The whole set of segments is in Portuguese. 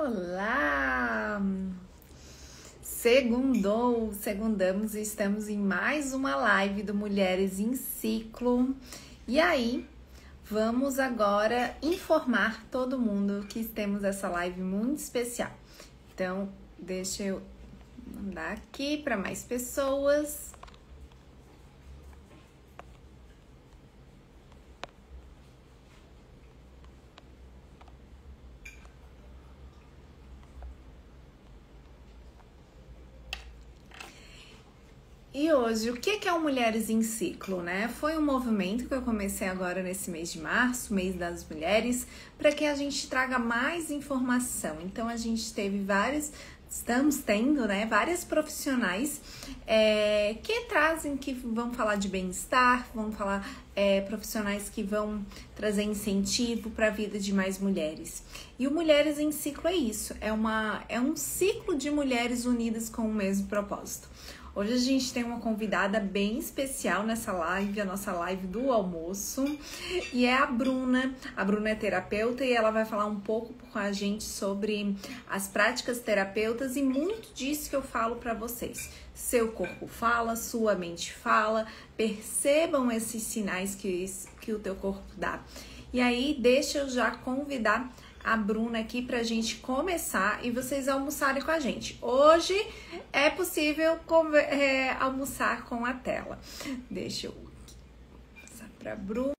Olá! Segundamos e estamos em mais uma live do Mulheres em Ciclo. E aí, vamos agora informar todo mundo que temos essa live muito especial. Então, deixa eu mandar aqui para mais pessoas. E hoje, o que é o Mulheres em Ciclo, né? Foi um movimento que eu comecei agora nesse mês de março, mês das mulheres, para que a gente traga mais informação. Então, a gente estamos tendo, né, várias profissionais que vão falar de bem-estar, vão falar profissionais que vão trazer incentivo para a vida de mais mulheres. E o Mulheres em Ciclo é isso, é um ciclo de mulheres unidas com o mesmo propósito. Hoje a gente tem uma convidada bem especial nessa live, a nossa live do almoço, e é a Bruna. A Bruna é terapeuta e ela vai falar um pouco com a gente sobre as práticas terapeutas e muito disso que eu falo para vocês. Seu corpo fala, sua mente fala, percebam esses sinais que o teu corpo dá. E aí, deixa eu já convidar a Bruna aqui pra gente começar e vocês almoçarem com a gente. Hoje é possível almoçar com a tela. Deixa eu passar pra Bruna.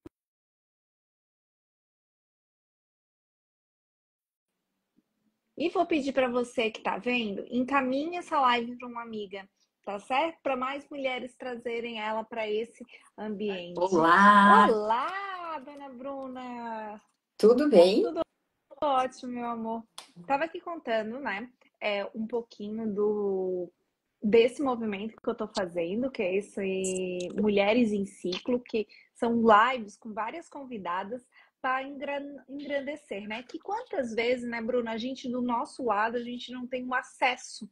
E vou pedir para você que tá vendo, encaminhe essa live para uma amiga, tá certo? Para mais mulheres trazerem ela para esse ambiente. Olá! Olá, dona Bruna! Tudo bem? Tudo ótimo, meu amor. Tava aqui contando, né, um pouquinho desse movimento que eu tô fazendo, que é esse Mulheres em Ciclo, que são lives com várias convidadas para engrandecer, né? Que quantas vezes, né, Bruna, a gente do nosso lado, a gente não tem o acesso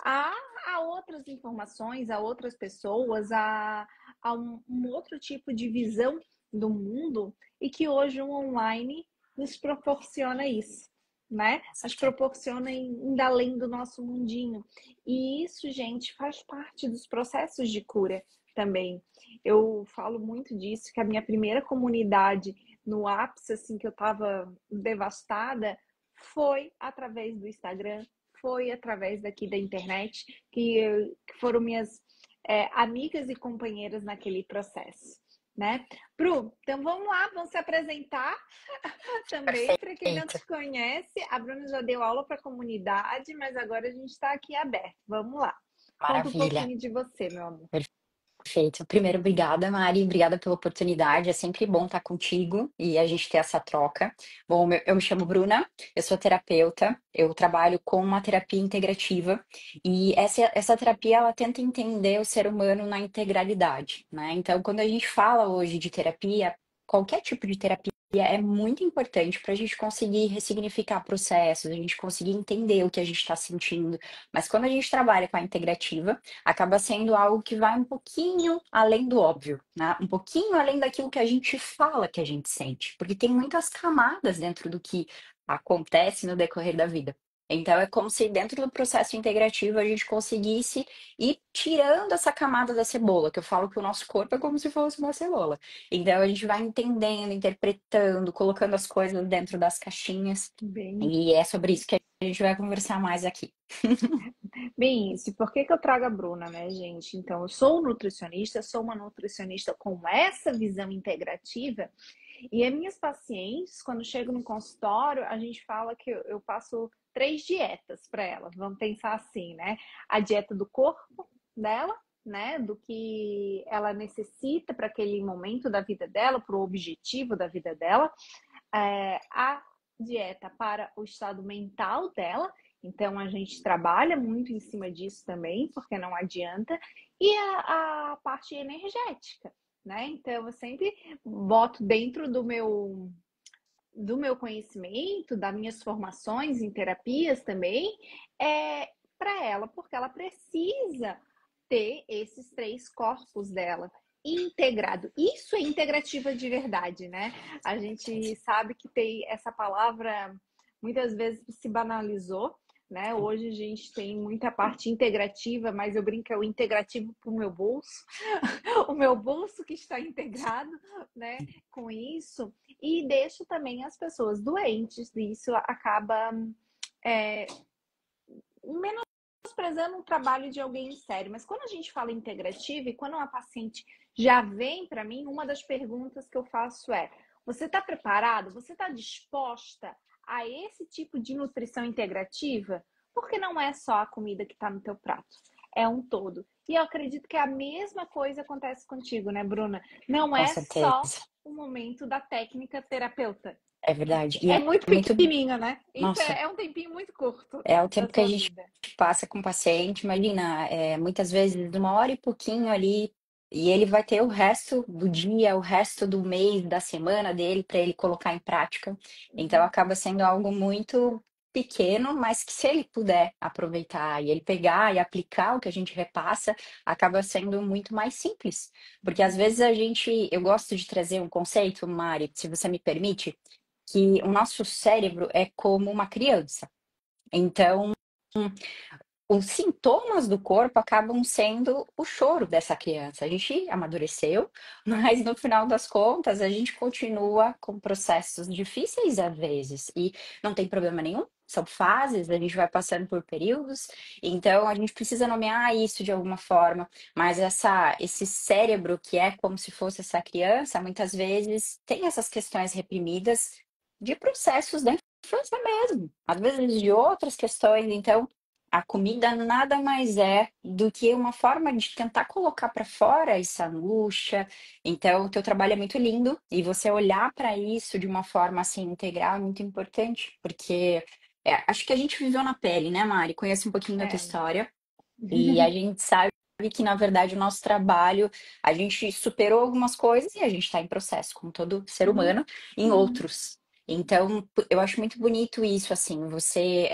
a outras informações, a outras pessoas, a um outro tipo de visão do mundo e que hoje o online nos proporciona isso, né? Nos proporciona ainda além do nosso mundinho. E isso, gente, faz parte dos processos de cura também. Eu falo muito disso, que a minha primeira comunidade no ápice, assim, que eu estava devastada, foi através do Instagram, foi através daqui da internet, que foram minhas amigas e companheiras naquele processo, né? Bru, então vamos lá, vamos se apresentar também para quem não te conhece. A Bruna já deu aula para a comunidade, mas agora a gente está aqui aberto. Vamos lá. Conta um Maravilha. pouquinho de você, meu amor. Perfeito. Primeiro, obrigada, Mari. Obrigada pela oportunidade. É sempre bom estar contigo e a gente ter essa troca. Bom, eu me chamo Bruna, eu sou terapeuta, eu trabalho com uma terapia integrativa e essa terapia, ela tenta entender o ser humano na integralidade, né? Então, quando a gente fala hoje de terapia, qualquer tipo de terapia é muito importante para a gente conseguir ressignificar processos, a gente conseguir entender o que a gente está sentindo. Mas quando a gente trabalha com a integrativa, acaba sendo algo que vai um pouquinho além do óbvio, né? Um pouquinho além daquilo que a gente fala que a gente sente, porque tem muitas camadas dentro do que acontece no decorrer da vida. Então, é como se dentro do processo integrativo a gente conseguisse ir tirando essa camada da cebola, que eu falo que o nosso corpo é como se fosse uma cebola. Então, a gente vai entendendo, interpretando, colocando as coisas dentro das caixinhas. Bem, E é sobre isso que a gente vai conversar mais aqui. bem isso. E por que eu trago a Bruna, né, gente? Então, eu sou nutricionista, sou uma nutricionista com essa visão integrativa. E as minhas pacientes, quando chegam no consultório, a gente fala que eu passo 3 dietas para elas. Vamos pensar assim, né? A dieta do corpo dela, né? Do que ela necessita para aquele momento da vida dela, para o objetivo da vida dela. A dieta para o estado mental dela. Então, a gente trabalha muito em cima disso também, porque não adianta. E a parte energética, né? Então, eu sempre boto dentro do meu conhecimento, das minhas formações em terapias também, para ela, porque ela precisa ter esses 3 corpos dela integrado. Isso é integrativa de verdade, né? A gente sabe que tem essa palavra muitas vezes se banalizou, né? Hoje a gente tem muita parte integrativa, mas eu brinco, é o integrativo para o meu bolso, o meu bolso que está integrado, né, com isso, e deixo também as pessoas doentes, e isso acaba é, menosprezando o trabalho de alguém sério. Mas quando a gente fala integrativo e quando uma paciente já vem para mim, uma das perguntas que eu faço é: você está preparado? Você está disposta a esse tipo de nutrição integrativa? Porque não é só a comida que está no teu prato, é um todo. E eu acredito que a mesma coisa acontece contigo, né, Bruna? Não Com é só certeza. o momento da técnica terapeuta. É verdade. E É é muito muito, pequenininho, né? Isso nossa, é um tempinho muito curto é o da tempo que a tua gente vida. passa com o paciente, imagina, muitas vezes 1 hora e pouquinho ali, e ele vai ter o resto do dia, o resto do mês, da semana dele para ele colocar em prática. Então Uhum. acaba sendo algo muito pequeno, mas que se ele puder aproveitar e ele pegar e aplicar o que a gente repassa, acaba sendo muito mais simples. Porque às vezes eu gosto de trazer um conceito, Mari, se você me permite, que o nosso cérebro é como uma criança. Então, os sintomas do corpo acabam sendo o choro dessa criança. A gente amadureceu, mas no final das contas a gente continua com processos difíceis às vezes e não tem problema nenhum. São fases, a gente vai passando por períodos, então a gente precisa nomear isso de alguma forma, mas esse cérebro que é como se fosse essa criança, muitas vezes tem essas questões reprimidas de processos da infância mesmo, às vezes de outras questões, então a comida nada mais é do que uma forma de tentar colocar para fora essa angústia. Então, o teu trabalho é muito lindo e você olhar para isso de uma forma assim integral é muito importante, porque acho que a gente viveu na pele, né, Mari? Conhece um pouquinho da tua É. história e a gente sabe que, na verdade, o nosso trabalho, a gente superou algumas coisas e a gente está em processo, como todo ser Uhum, humano, em uhum. outros. Então, eu acho muito bonito isso, assim, você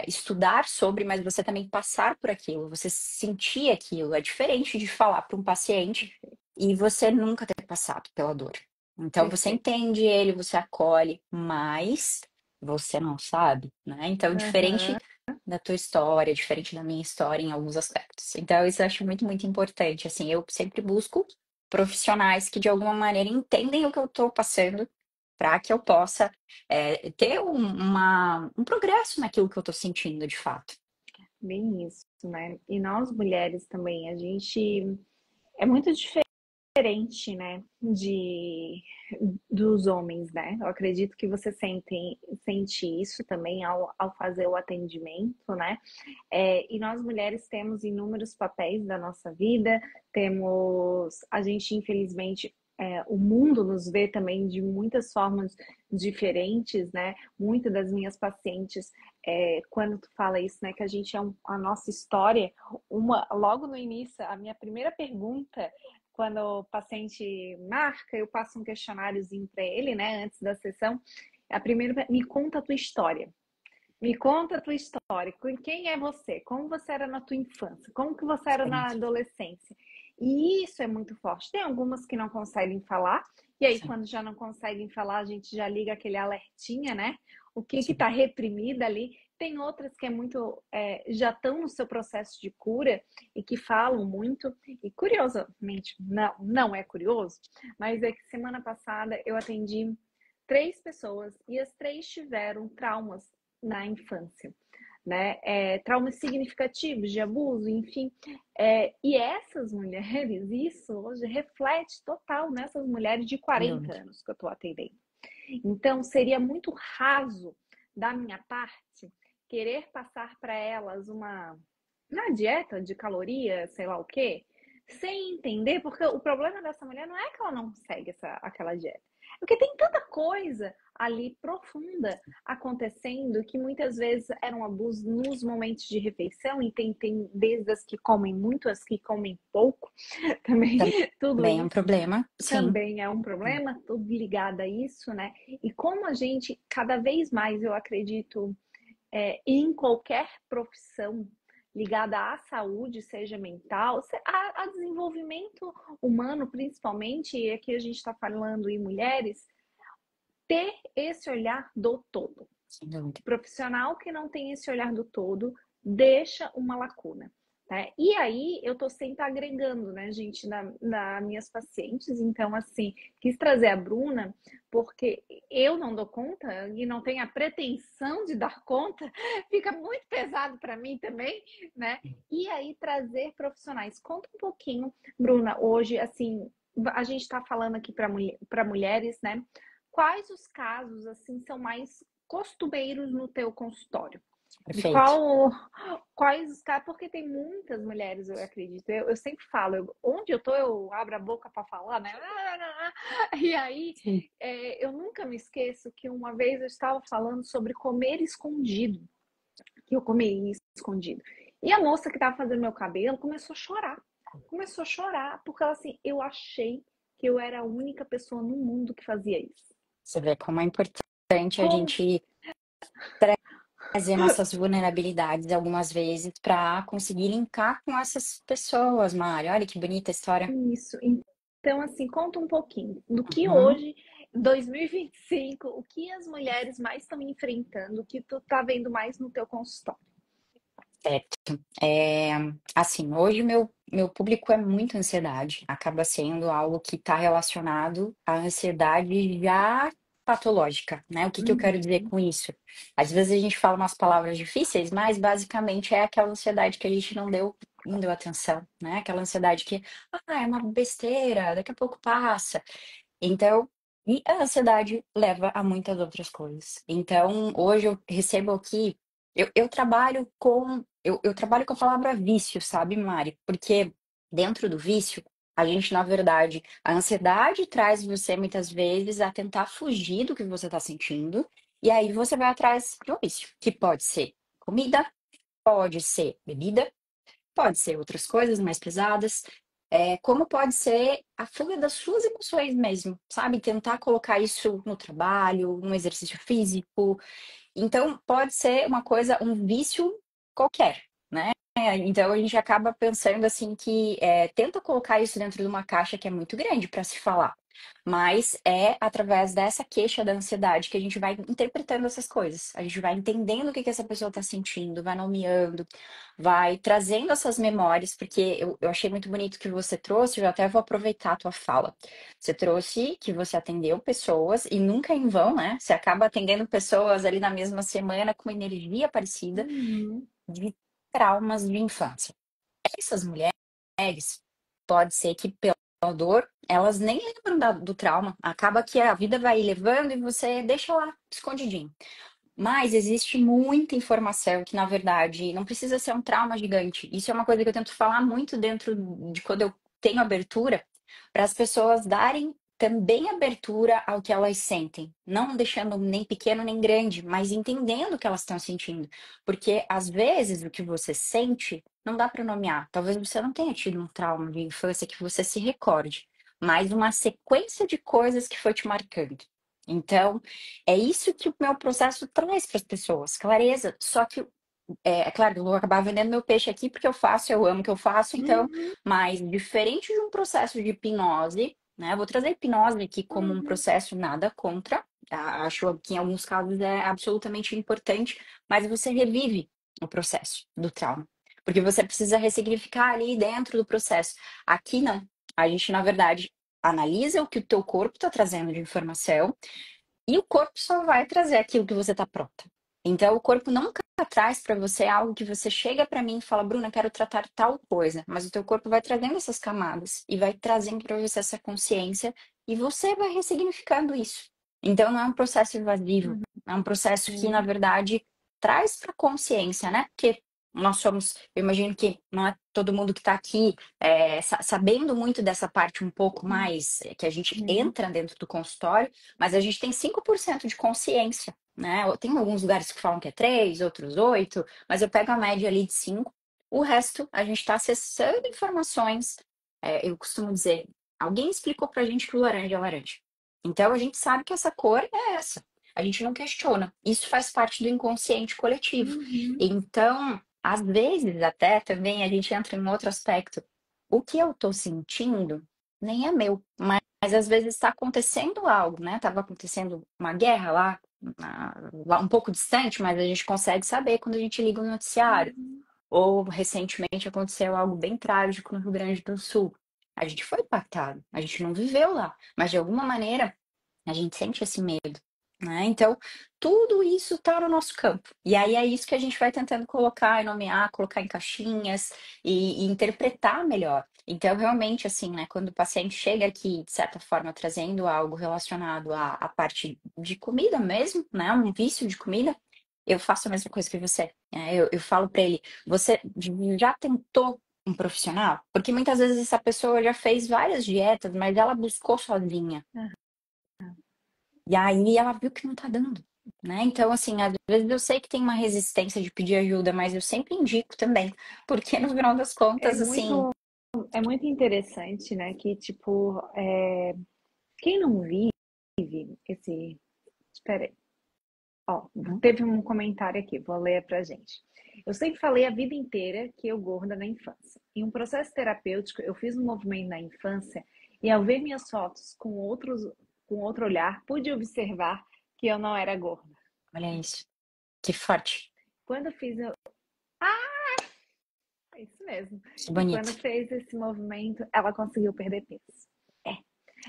estudar sobre, mas você também passar por aquilo, você sentir aquilo. É diferente de falar para um paciente Perfeito, e você nunca ter passado pela dor. Então, você perfeito. entende ele, você acolhe, mas você não sabe, né? Então, diferente Aham. da tua história, diferente da minha história em alguns aspectos. Então, isso eu acho muito, muito importante. Assim, eu sempre busco profissionais que de alguma maneira entendem o que eu estou passando para que eu possa ter um progresso naquilo que eu estou sentindo de fato. Bem isso, né? E nós mulheres também, a gente é muito diferente, né, dos homens, né? Eu acredito que você sente isso também ao fazer o atendimento, né? E nós mulheres temos inúmeros papéis da nossa vida, a gente infelizmente, o mundo nos vê também de muitas formas diferentes, né? Muitas das minhas pacientes, quando tu fala isso, né, que a gente a nossa história, logo no início, a minha primeira pergunta, quando o paciente marca, eu passo um questionáriozinho para ele, né, antes da sessão, a primeira, me conta a tua história. Me conta a tua história. Quem é você? Como você era na tua infância? Como que você era Sim, na adolescência? E isso é muito forte. Tem algumas que não conseguem falar, e aí sim, quando já não conseguem falar, a gente já liga aquele alertinha, né? O que que sim. tá reprimido ali. Tem outras que já estão no seu processo de cura e que falam muito. E curiosamente, não é curioso, mas é que semana passada eu atendi 3 pessoas e as 3 tiveram traumas na infância, né? Traumas significativos de abuso, enfim. E essas mulheres, isso hoje reflete total nessas mulheres de Sem 40 dúvida. anos que eu estou atendendo. Então, seria muito raso da minha parte querer passar para elas uma dieta de caloria, sei lá o quê, sem entender, porque o problema dessa mulher não é que ela não segue aquela dieta, porque tem tanta coisa ali profunda acontecendo que muitas vezes era um abuso nos momentos de refeição e tem desde as que comem muito, as que comem pouco, também tudo Também é um isso problema, sim. também é um problema, tudo ligado a isso, né? E como a gente, cada vez mais, eu acredito, em qualquer profissão ligada à saúde, seja mental, a desenvolvimento humano, principalmente, e aqui a gente está falando em mulheres, ter esse olhar do todo. Sem dúvida. Profissional que não tem esse olhar do todo deixa uma lacuna. Né? E aí eu tô sempre agregando, né, gente, na minhas pacientes. Então, assim, quis trazer a Bruna porque eu não dou conta e não tenho a pretensão de dar conta, fica muito pesado para mim também, né? E aí trazer profissionais. Conta um pouquinho, Bruna, hoje, assim, a gente está falando aqui para mulheres, né? Quais os casos assim são mais costumeiros no teu consultório? E Perfeito. quais os casos? Porque tem muitas mulheres, eu acredito. Eu sempre falo, onde eu tô, eu abro a boca para falar, né? E aí, Sim. eu nunca me esqueço que uma vez eu estava falando sobre comer escondido, que eu comi escondido. E a moça que estava fazendo meu cabelo começou a chorar. Começou a chorar, porque ela assim, eu achei que eu era a única pessoa no mundo que fazia isso. Você vê como é importante a Como gente trazer nossas vulnerabilidades algumas vezes para conseguir linkar com essas pessoas, Mari. Olha que bonita a história. isso? Então, assim, conta um pouquinho do que Uhum. hoje, 2025, o que as mulheres mais estão enfrentando, o que tu tá vendo mais no teu consultório. Certo. Assim, hoje meu público é muito ansiedade. Acaba sendo algo que está relacionado à ansiedade já patológica, né? O que que eu quero dizer Uhum. com isso? Às vezes a gente fala umas palavras difíceis, mas basicamente é aquela ansiedade que a gente não deu atenção, né? Aquela ansiedade que, é uma besteira, daqui a pouco passa. Então, e a ansiedade leva a muitas outras coisas. Então, hoje eu recebo aqui, eu trabalho com a palavra vício, sabe, Mari? Porque dentro do vício, a gente, na verdade, a ansiedade traz você muitas vezes a tentar fugir do que você está sentindo, e aí você vai atrás de um vício, que pode ser comida, pode ser bebida, pode ser outras coisas mais pesadas, como pode ser a fuga das suas emoções mesmo, sabe? Tentar colocar isso no trabalho, no exercício físico. Então, pode ser uma coisa, um vício qualquer, né? Então, a gente acaba pensando assim que tenta colocar isso dentro de uma caixa que é muito grande para se falar. Mas é através dessa queixa da ansiedade que a gente vai interpretando essas coisas. A gente vai entendendo o que que essa pessoa está sentindo, vai nomeando, vai trazendo essas memórias, porque eu achei muito bonito que você trouxe, eu até vou aproveitar a tua fala. Você trouxe que você atendeu pessoas, e nunca em vão, né? Você acaba atendendo pessoas ali na mesma semana com uma energia parecida Uhum. de traumas de infância. Essas mulheres, pode ser que pela dor, elas nem lembram do trauma. Acaba que a vida vai levando e você deixa lá escondidinho. Mas existe muita informação que, na verdade, não precisa ser um trauma gigante. Isso é uma coisa que eu tento falar muito dentro de quando eu tenho abertura, para as pessoas darem também abertura ao que elas sentem. Não deixando nem pequeno nem grande, mas entendendo o que elas estão sentindo. Porque, às vezes, o que você sente não dá para nomear. Talvez você não tenha tido um trauma de infância que você se recorde, mas uma sequência de coisas que foi te marcando. Então, é isso que o meu processo traz para as pessoas, clareza. Só que, é claro, eu vou acabar vendendo meu peixe aqui porque eu faço, eu amo o que eu faço, então, Uhum. mas diferente de um processo de hipnose, né? Eu vou trazer a hipnose aqui como um Uhum. processo nada contra, tá? Acho que em alguns casos é absolutamente importante, mas você revive o processo do trauma, porque você precisa ressignificar ali dentro do processo. Aqui não. A gente, na verdade, analisa o que o teu corpo está trazendo de informação e o corpo só vai trazer aquilo que você está pronta. Então, o corpo nunca traz para você algo que você chega para mim e fala, Bruna, quero tratar tal coisa. Mas o teu corpo vai trazendo essas camadas e vai trazendo para você essa consciência e você vai ressignificando isso. Então, não é um processo invasivo, é um processo que, na Uhum. verdade, traz para consciência, né? Porque nós somos, eu imagino que não é todo mundo que está aqui sabendo muito dessa parte um pouco mais, que a gente Uhum. entra dentro do consultório, mas a gente tem 5% de consciência, né? Tem alguns lugares que falam que é 3, outros 8, mas eu pego a média ali de 5. O resto, a gente está acessando informações. Eu costumo dizer, alguém explicou pra gente que o laranja é laranja. Então, a gente sabe que essa cor é essa. A gente não questiona. Isso faz parte do inconsciente coletivo. Uhum. Então, às vezes, até também a gente entra em um outro aspecto. O que eu tô sentindo nem é meu, mas às vezes está acontecendo algo, né? Tava acontecendo uma guerra lá lá um pouco distante, mas a gente consegue saber quando a gente liga o noticiário. Uhum. Ou recentemente aconteceu algo bem trágico no Rio Grande do Sul. A gente foi impactado, a gente não viveu lá, mas de alguma maneira a gente sente esse medo, né? Então, tudo isso está no nosso campo. E aí é isso que a gente vai tentando colocar e nomear, colocar em caixinhas e interpretar melhor. Então, realmente, assim, né, quando o paciente chega aqui, de certa forma, trazendo algo relacionado à parte de comida mesmo, né, um vício de comida, eu faço a mesma coisa que você. Né? Eu falo para ele, você já tentou um profissional? Porque muitas vezes essa pessoa já fez várias dietas, mas ela buscou sozinha. E aí ela viu que não tá dando, né? Então, assim, às vezes eu sei que tem uma resistência de pedir ajuda, mas eu sempre indico também, porque no final das É contas, assim, muito, é muito interessante, né? Que, tipo, quem não vive esse. Espera aí. Ó, teve um comentário aqui, vou ler pra gente. Eu sempre falei a vida inteira que eu gorda na infância. Em um processo terapêutico, eu fiz um movimento na infância e ao ver minhas fotos com outro olhar, pude observar que eu não era gorda. olha isso, que forte, Quando eu fiz, é isso mesmo. que E bonito, quando fez esse movimento, ela conseguiu perder peso. É,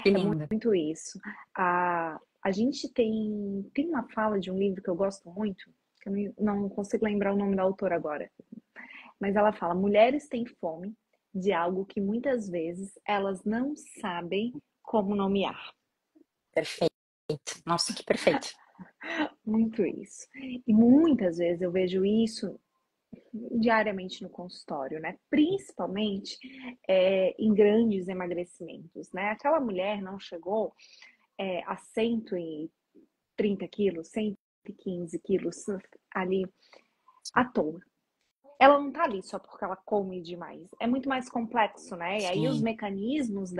que é lindo. muito isso. A gente tem uma fala de um livro que eu gosto muito, que eu não consigo lembrar o nome da autora agora, mas ela fala: mulheres têm fome de algo que muitas vezes elas não sabem como nomear. Perfeito. Nossa, que perfeito. Muito isso. E muitas vezes eu vejo isso diariamente no consultório, né? Principalmente em grandes emagrecimentos, né? Aquela mulher não chegou a 130 quilos, 115 quilos ali à toa. Ela não tá ali só porque ela come demais. É muito mais complexo, né? E aí os Sim, mecanismos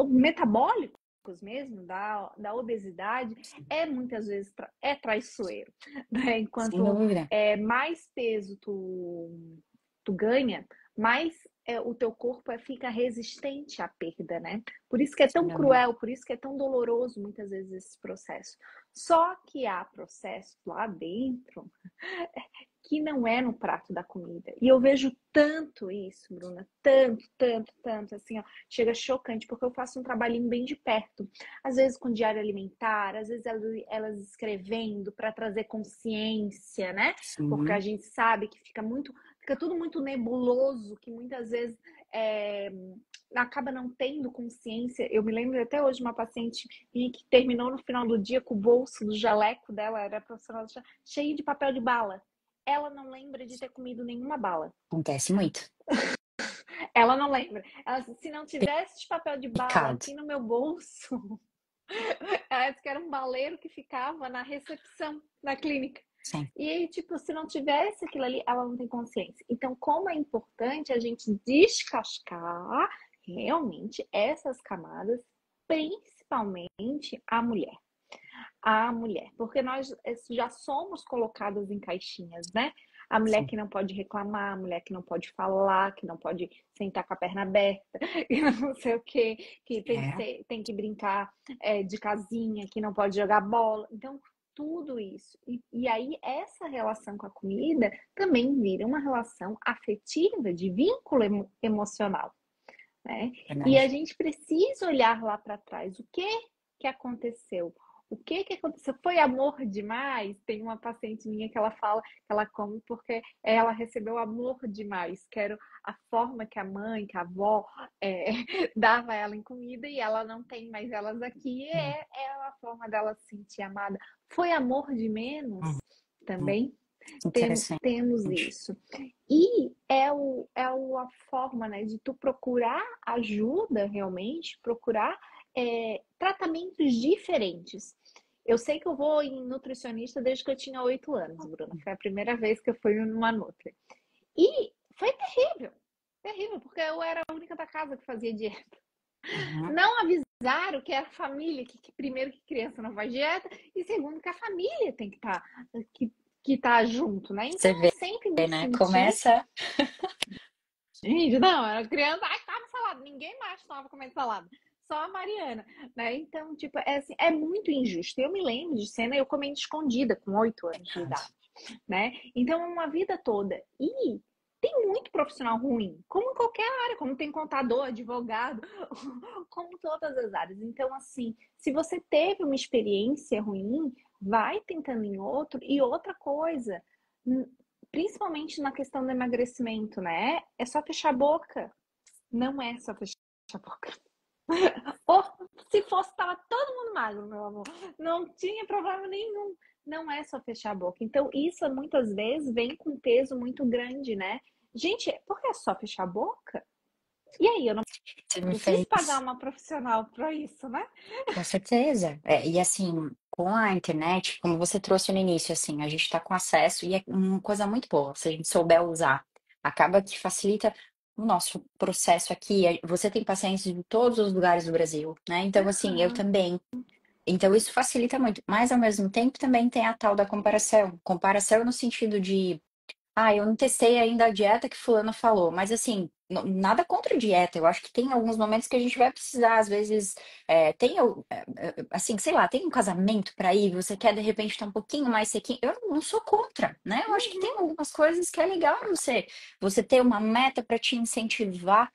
metabólicos mesmo da obesidade muitas vezes traiçoeiro, né? sem Enquanto dúvida, mais peso tu ganha, mais o teu corpo fica resistente à perda, né? Por isso que é sem tão dúvida. cruel, por isso que é tão doloroso muitas vezes esse processo. Só que há processos lá dentro que não é no prato da comida. E eu vejo tanto isso, Bruna, tanto, tanto, tanto, assim, ó, chega chocante, porque eu faço um trabalhinho bem de perto. Às vezes com diário alimentar, às vezes elas escrevendo para trazer consciência, né? Porque a Sim, gente sabe que fica tudo muito nebuloso, que muitas vezes acaba não tendo consciência. Eu me lembro até hoje de uma paciente minha que terminou no final do dia com o bolso do jaleco dela, era profissional, cheio de papel de bala. Ela não lembra de ter comido nenhuma bala. acontece muito. Ela não lembra. Ela, se não tivesse papel de bala Picado, aqui no meu bolso, ela disse que era um baleiro que ficava na recepção da clínica. sim, E aí, tipo, se não tivesse aquilo ali, ela não tem consciência. Então, como é importante a gente descascar realmente essas camadas, principalmente a mulher. A mulher, porque nós já somos colocadas em caixinhas, né? A mulher sim. que não pode reclamar, a mulher que não pode falar, que não pode sentar com a perna aberta, que não sei o quê, que É, tem que brincar de casinha, que não pode jogar bola. Então, tudo isso. E aí, essa relação com a comida também vira uma relação afetiva, de vínculo emocional, né? E a verdade. gente precisa olhar lá para trás. O que aconteceu? O que aconteceu? Foi amor demais? Tem uma paciente minha que ela fala que ela come porque ela recebeu amor demais, que era a forma que a mãe, que a avó dava ela em comida e ela não tem mais elas aqui. É a forma dela se sentir amada. Foi amor de menos Hum, hum, também? interessante. Temos isso. E a forma, né, de tu procurar ajuda realmente, procurar tratamentos diferentes. Eu sei que eu vou em nutricionista desde que eu tinha 8 anos, Bruna. Foi a primeira vez que eu fui numa nutri. E foi terrível. Terrível, porque eu era a única da casa que fazia dieta. Uhum. Não avisaram que era a família, que primeiro que criança não faz dieta, e segundo que a família tem que estar que tá junto, né? Você Então eu vê, sempre me né? senti. Começa. Gente, não, era criança, ai, come salada. Ninguém mais estava comendo salada. só a Mariana, né? Então, tipo, é, assim, é muito injusto. Eu me lembro de cena eu comendo escondida com 8 anos de Pecado. idade, né? Então, uma vida toda. E tem muito profissional ruim, como em qualquer área, como tem contador, advogado, como todas as áreas. Então, assim, se você teve uma experiência ruim, vai tentando em outro. E outra coisa, principalmente na questão do emagrecimento, né? É só fechar a boca. Não é só fechar a boca. Ou se fosse, tava todo mundo magro, meu amor. Não tinha problema nenhum. Não é só fechar a boca. Então, isso muitas vezes vem com um peso muito grande, né? Gente, por que é só fechar a boca? E aí, eu não Você me preciso pagar fez. uma profissional para isso, né? Com certeza. É, e assim, com a internet, como você trouxe no início, assim, a gente está com acesso e é uma coisa muito boa, se a gente souber usar. Acaba que facilita o nosso processo aqui. Você tem pacientes de todos os lugares do Brasil, né? Então, assim, eu Aham. também. Então, isso facilita muito. Mas, ao mesmo tempo, também tem a tal da comparação. Comparação no sentido de eu não testei ainda a dieta que fulano falou, mas assim, nada contra a dieta. Eu acho que tem alguns momentos que a gente vai precisar, às vezes, assim, sei lá, tem um casamento para ir, você quer de repente estar um pouquinho mais sequinho. Eu não sou contra, né? Eu acho que tem Uhum. algumas coisas que é legal você ter uma meta para te incentivar.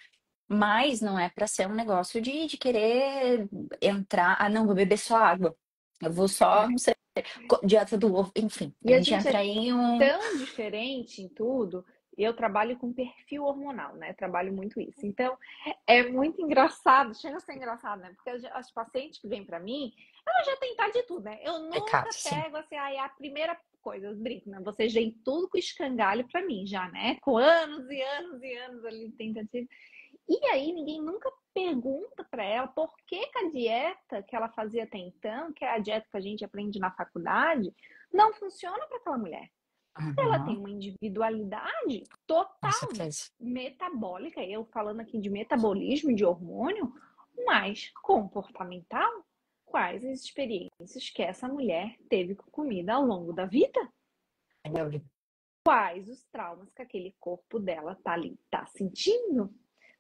Mas não é para ser um negócio de querer entrar. Ah, não, vou beber só água. Eu vou só, não sei, dieta do ovo, enfim. A E a gente gente é entra em um. tão diferente em tudo. Eu trabalho com perfil hormonal, né? Trabalho muito isso. Então, é muito engraçado, chega a ser engraçado, né? Porque as pacientes que vêm para mim, elas já tentar de tudo, né? Eu Pecado, nunca sim. pego assim, aí a primeira coisa, eu brinco, né? Vocês vêm tudo com escangalho para mim já, né? Com anos e anos e anos ali de tentativa. E aí ninguém nunca pergunta para ela por que, que a dieta que ela fazia até então, que é a dieta que a gente aprende na faculdade, não funciona para aquela mulher. Ela tem Uhum, uma individualidade com total certeza. metabólica, eu falando aqui de metabolismo de hormônio, mas comportamental. Quais as experiências que essa mulher teve com comida ao longo da vida? Entendeu? Quais os traumas que aquele corpo dela tá ali, tá sentindo?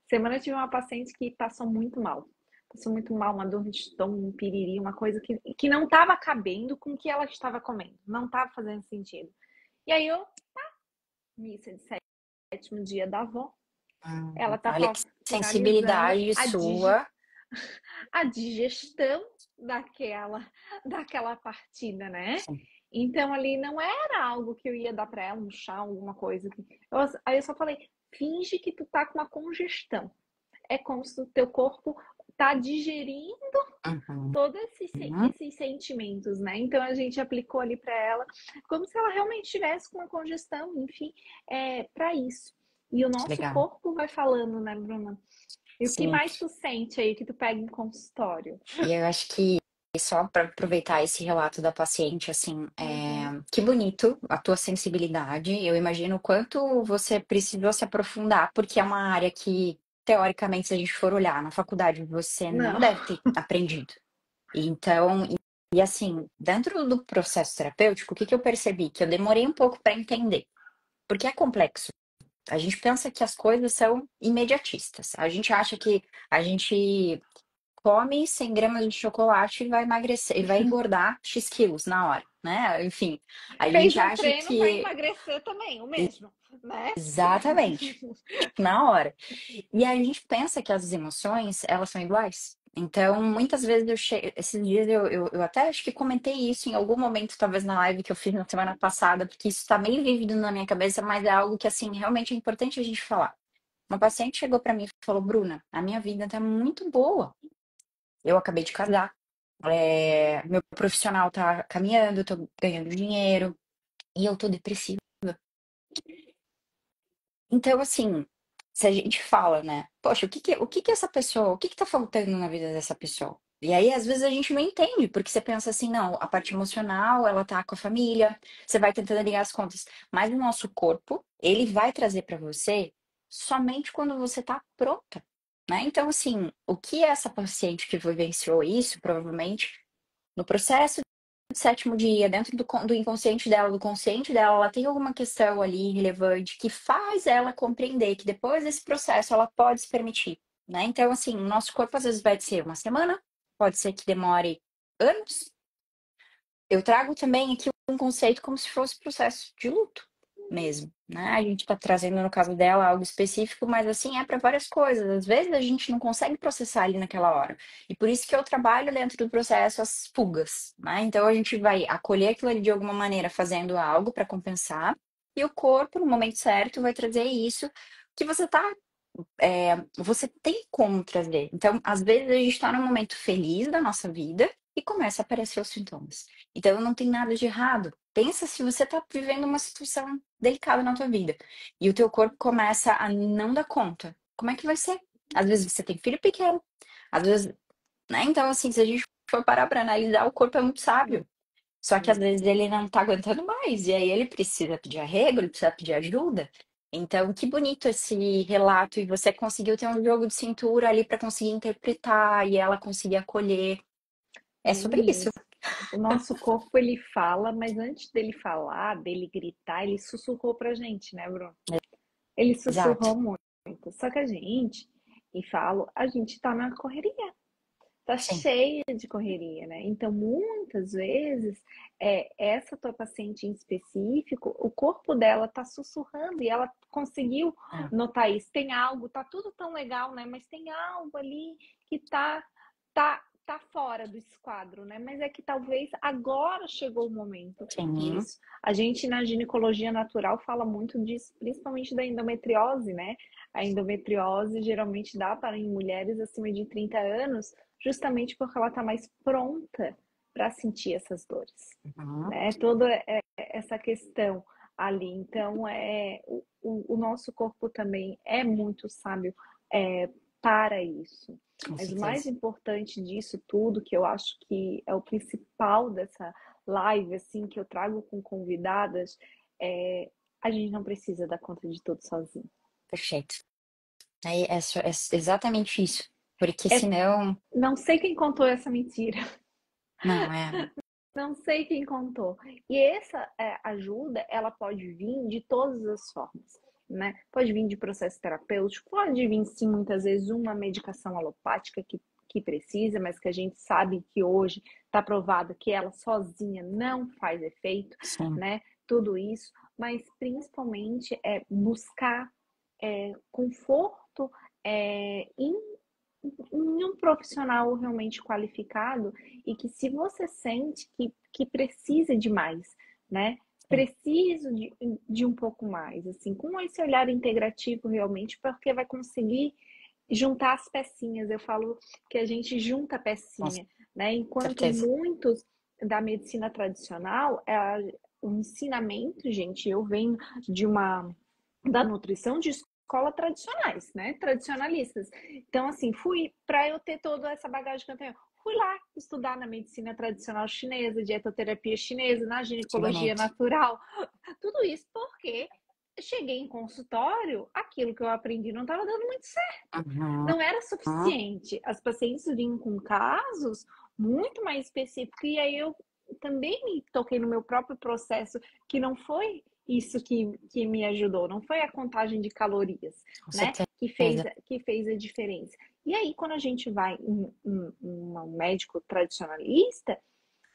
Semana eu tive uma paciente que passou muito mal. Passou muito mal, uma dor de estômago, um piriri, uma coisa que não estava cabendo com o que ela estava comendo. Não estava fazendo sentido. E aí eu, missa de sétimo dia da avó, ela tá Olha que finalizando sensibilidade sua. a digestão daquela partida, né? Sim. Então ali não era algo que eu ia dar para ela, um chá, alguma coisa. Aí eu só falei, finge que tu tá com uma congestão. É como se o teu corpo tá digerindo Uhum. todos esses sentimentos, né? Então a gente aplicou ali para ela, como se ela realmente estivesse com uma congestão, enfim, para isso. E o Que nosso legal. corpo vai falando, né, Bruna? E o que Sim. mais tu sente aí que tu pega em consultório? E eu acho que só para aproveitar esse relato da paciente, assim, Uhum. que bonito a tua sensibilidade. Eu imagino o quanto você precisou se aprofundar, porque é uma área que, teoricamente, se a gente for olhar na faculdade, você não Não. deve ter aprendido. Então, e assim, dentro do processo terapêutico, o que que eu percebi? Que eu demorei um pouco para entender, porque é complexo. A gente pensa que as coisas são imediatistas. A gente acha que a gente come 100 gramas de chocolate e vai emagrecer, e vai engordar X quilos na hora, né? Enfim, a Fez gente um acha treino para que emagrecer também, o mesmo, né? exatamente, na hora. E a gente pensa que as emoções, elas são iguais. Então, muitas vezes esses dias eu até acho que comentei isso em algum momento, talvez na live que eu fiz na semana passada, porque isso tá meio vívido na minha cabeça, mas é algo que, assim, realmente é importante a gente falar. Uma paciente chegou pra mim e falou: Bruna, a minha vida tá muito boa. Eu acabei de casar, meu profissional tá caminhando, eu tô ganhando dinheiro e eu tô depressiva. Então, assim, se a gente fala, né? Poxa, o que que essa pessoa, o que que tá faltando na vida dessa pessoa? E aí, às vezes, a gente não entende, porque você pensa assim, não, a parte emocional, ela tá com a família, você vai tentando ligar as contas. Mas o nosso corpo, ele vai trazer pra você somente quando você tá pronta, né? Então, assim, o que essa paciente que vivenciou isso, provavelmente, no processo do sétimo dia, dentro do inconsciente dela, do consciente dela, ela tem alguma questão ali relevante que faz ela compreender que depois desse processo ela pode se permitir. né? Então, assim, o nosso corpo às vezes vai ser uma semana, pode ser que demore anos. Eu trago também aqui um conceito como se fosse processo de luto mesmo, né? A gente tá trazendo no caso dela algo específico, mas assim é para várias coisas. Às vezes a gente não consegue processar ali naquela hora. E por isso que eu trabalho dentro do processo as fugas, né? Então a gente vai acolher aquilo ali de alguma maneira fazendo algo para compensar, e o corpo, no momento certo, vai trazer isso que você tem como trazer. Então, às vezes, a gente está num momento feliz da nossa vida e começa a aparecer os sintomas. Então, não tem nada de errado. Pensa se você está vivendo uma situação delicada na tua vida e o teu corpo começa a não dar conta. Como é que vai ser? Às vezes você tem filho pequeno, às vezes, né? Então, assim, se a gente for parar para analisar, o corpo é muito sábio. Só que às Sim. vezes ele não tá aguentando mais, e aí ele precisa pedir arrego, ele precisa pedir ajuda. Então, que bonito esse relato, e você conseguiu ter um jogo de cintura ali para conseguir interpretar e ela conseguir acolher. É sobre Bem isso. isso. O nosso corpo, ele fala, mas antes dele falar, dele gritar, ele sussurrou pra gente, né, Bruno? Ele Exato. sussurrou muito. Só que a gente, e falo, a gente tá na correria. Tá Sim. cheia de correria, né? Então, muitas vezes, essa tua paciente em específico, o corpo dela tá sussurrando e ela conseguiu É. notar isso. Tem algo, tá tudo tão legal, né? Mas tem algo ali que tá fora do esquadro, né? Mas é que talvez agora chegou o momento Sim. disso. A gente na ginecologia natural fala muito disso, principalmente da endometriose, né? A endometriose geralmente dá para em mulheres acima de 30 anos, justamente porque ela está mais pronta para sentir essas dores, Uhum. né? Toda essa questão ali. Então, o nosso corpo também é muito sábio para isso. Com Mas o mais certeza. importante disso tudo, que eu acho que é o principal dessa live, assim, que eu trago com convidadas, é a gente não precisa dar conta de tudo sozinho. Perfeito. É exatamente isso. Porque É, senão. não sei quem contou essa mentira. Não, é. Não sei quem contou. E essa ajuda, ela pode vir de todas as formas, né? Pode vir de processo terapêutico, pode vir sim, muitas vezes, uma medicação alopática que precisa, mas que a gente sabe que hoje está provado que ela sozinha não faz efeito, Sim. né? Tudo isso, mas principalmente é buscar conforto em um profissional realmente qualificado e que se você sente que precisa de mais, né? Sim. Preciso de um pouco mais, assim, com esse olhar integrativo realmente, porque vai conseguir juntar as pecinhas. Eu falo que a gente junta a Com pecinha, né? Enquanto certeza. muitos da medicina tradicional, o ensinamento, gente, eu venho de uma da nutrição de escola tradicionais, né? Tradicionalistas. Então, assim, fui para eu ter toda essa bagagem que eu tenho. Fui lá estudar na medicina tradicional chinesa, dietoterapia chinesa, na Que ginecologia bonito. natural, tudo isso porque cheguei em consultório, aquilo que eu aprendi não estava dando muito certo. Uhum. Não era suficiente. As pacientes vinham com casos muito mais específicos, e aí eu também me toquei no meu próprio processo, que não foi isso que me ajudou, não foi a contagem de calorias, Com né? certeza. Que fez a diferença. E aí, quando a gente vai em um médico tradicionalista,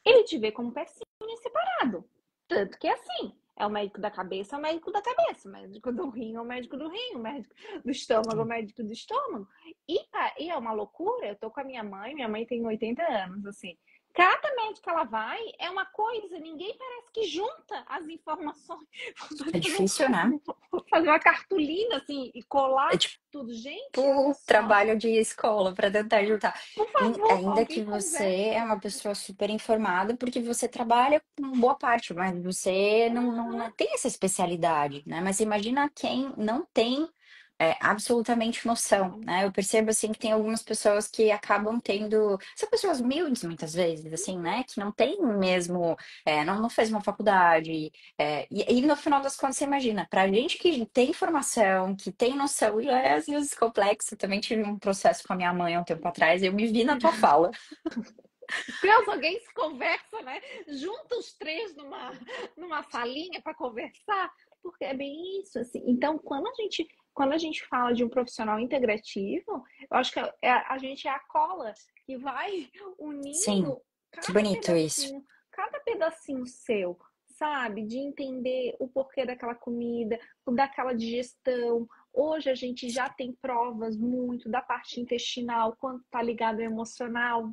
ele te vê como pecinha separado. Tanto que é assim. É o médico da cabeça, é o médico da cabeça. O médico do rim é o médico do rim. O médico do estômago é o médico do estômago. E é uma loucura. Eu tô com a minha mãe tem 80 anos, assim. Cada médico que ela vai é uma coisa, ninguém parece que junta as informações. É difícil, né? Fazer uma cartolina, assim, e É colar tipo tudo. Gente, olha só. trabalho de escola para tentar ajudar. Por favor, Ainda alguém que você conversa. é uma pessoa super informada, porque você trabalha com boa parte, mas você não tem essa especialidade, né? Mas imagina quem não tem absolutamente noção, né? Eu percebo assim que tem algumas pessoas que acabam tendo, são pessoas humildes muitas vezes, assim, né? Que não tem mesmo, não fez uma faculdade, e no final das contas, você imagina, pra gente que tem informação, que tem noção, já é às vezes complexo. Eu também tive um processo com a minha mãe há um tempo atrás, e eu me vi na tua fala. Deus, alguém se conversa, né? Junta os três numa salinha para conversar, porque é bem isso, assim. Então, quando a gente quando a gente fala de um profissional integrativo, eu acho que a gente é a cola que vai Sim, unindo que cada bonito isso. pedacinho, cada pedacinho seu, sabe? De entender o porquê daquela comida, daquela digestão. Hoje a gente já tem provas muito da parte intestinal, quanto está ligado ao emocional,